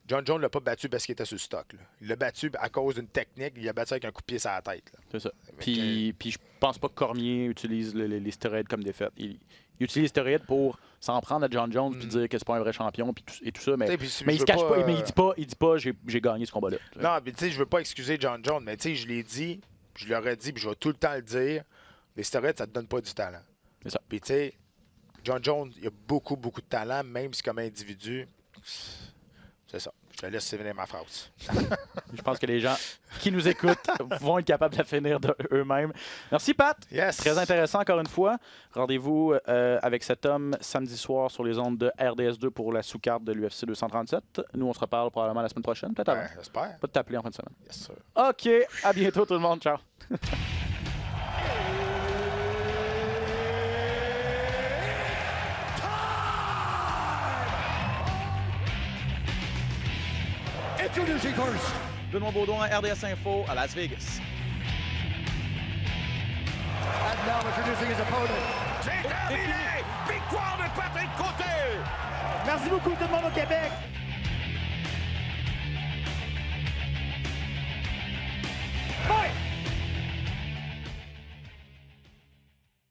John Jones ne l'a pas battu parce qu'il était sur le stock. Là. Il l'a battu à cause d'une technique. Il l'a battu avec un coup de pied sur la tête. Là. C'est ça. Puis je pense pas que Cormier utilise les stéroïdes comme défaite. Il utilise les stéroïdes pour s'en prendre à John Jones puis dire que c'est pas un vrai champion et tout ça. Mais il se cache pas. Mais il dit pas j'ai gagné ce combat-là. Non, mais tu sais, je veux pas excuser John Jones, mais tu sais, je l'ai dit, je l'aurais dit, puis je vais tout le temps le dire. Les stéroïdes, ça te donne pas du talent. C'est ça. Puis tu sais, John Jones, il a beaucoup, beaucoup de talent, même si comme individu, c'est ça. Je te laisse finir ma phrase. Je pense que les gens qui nous écoutent vont être capables de la finir d'eux-mêmes. Merci, Pat. Yes. Très intéressant, encore une fois. Rendez-vous avec cet homme samedi soir sur les ondes de RDS2 pour la sous-carte de l'UFC 237. Nous, on se reparle probablement la semaine prochaine, peut-être avant. J'espère. Pas de t'appeler en fin de semaine. Yes, sir. OK. À bientôt, tout le monde. Ciao. Introducing first. Benoît Baudouin, RDS Info à Las Vegas. And now introducing his opponent. C'est terminé! Victoire de Patrick Côté! Merci beaucoup tout le monde au Québec.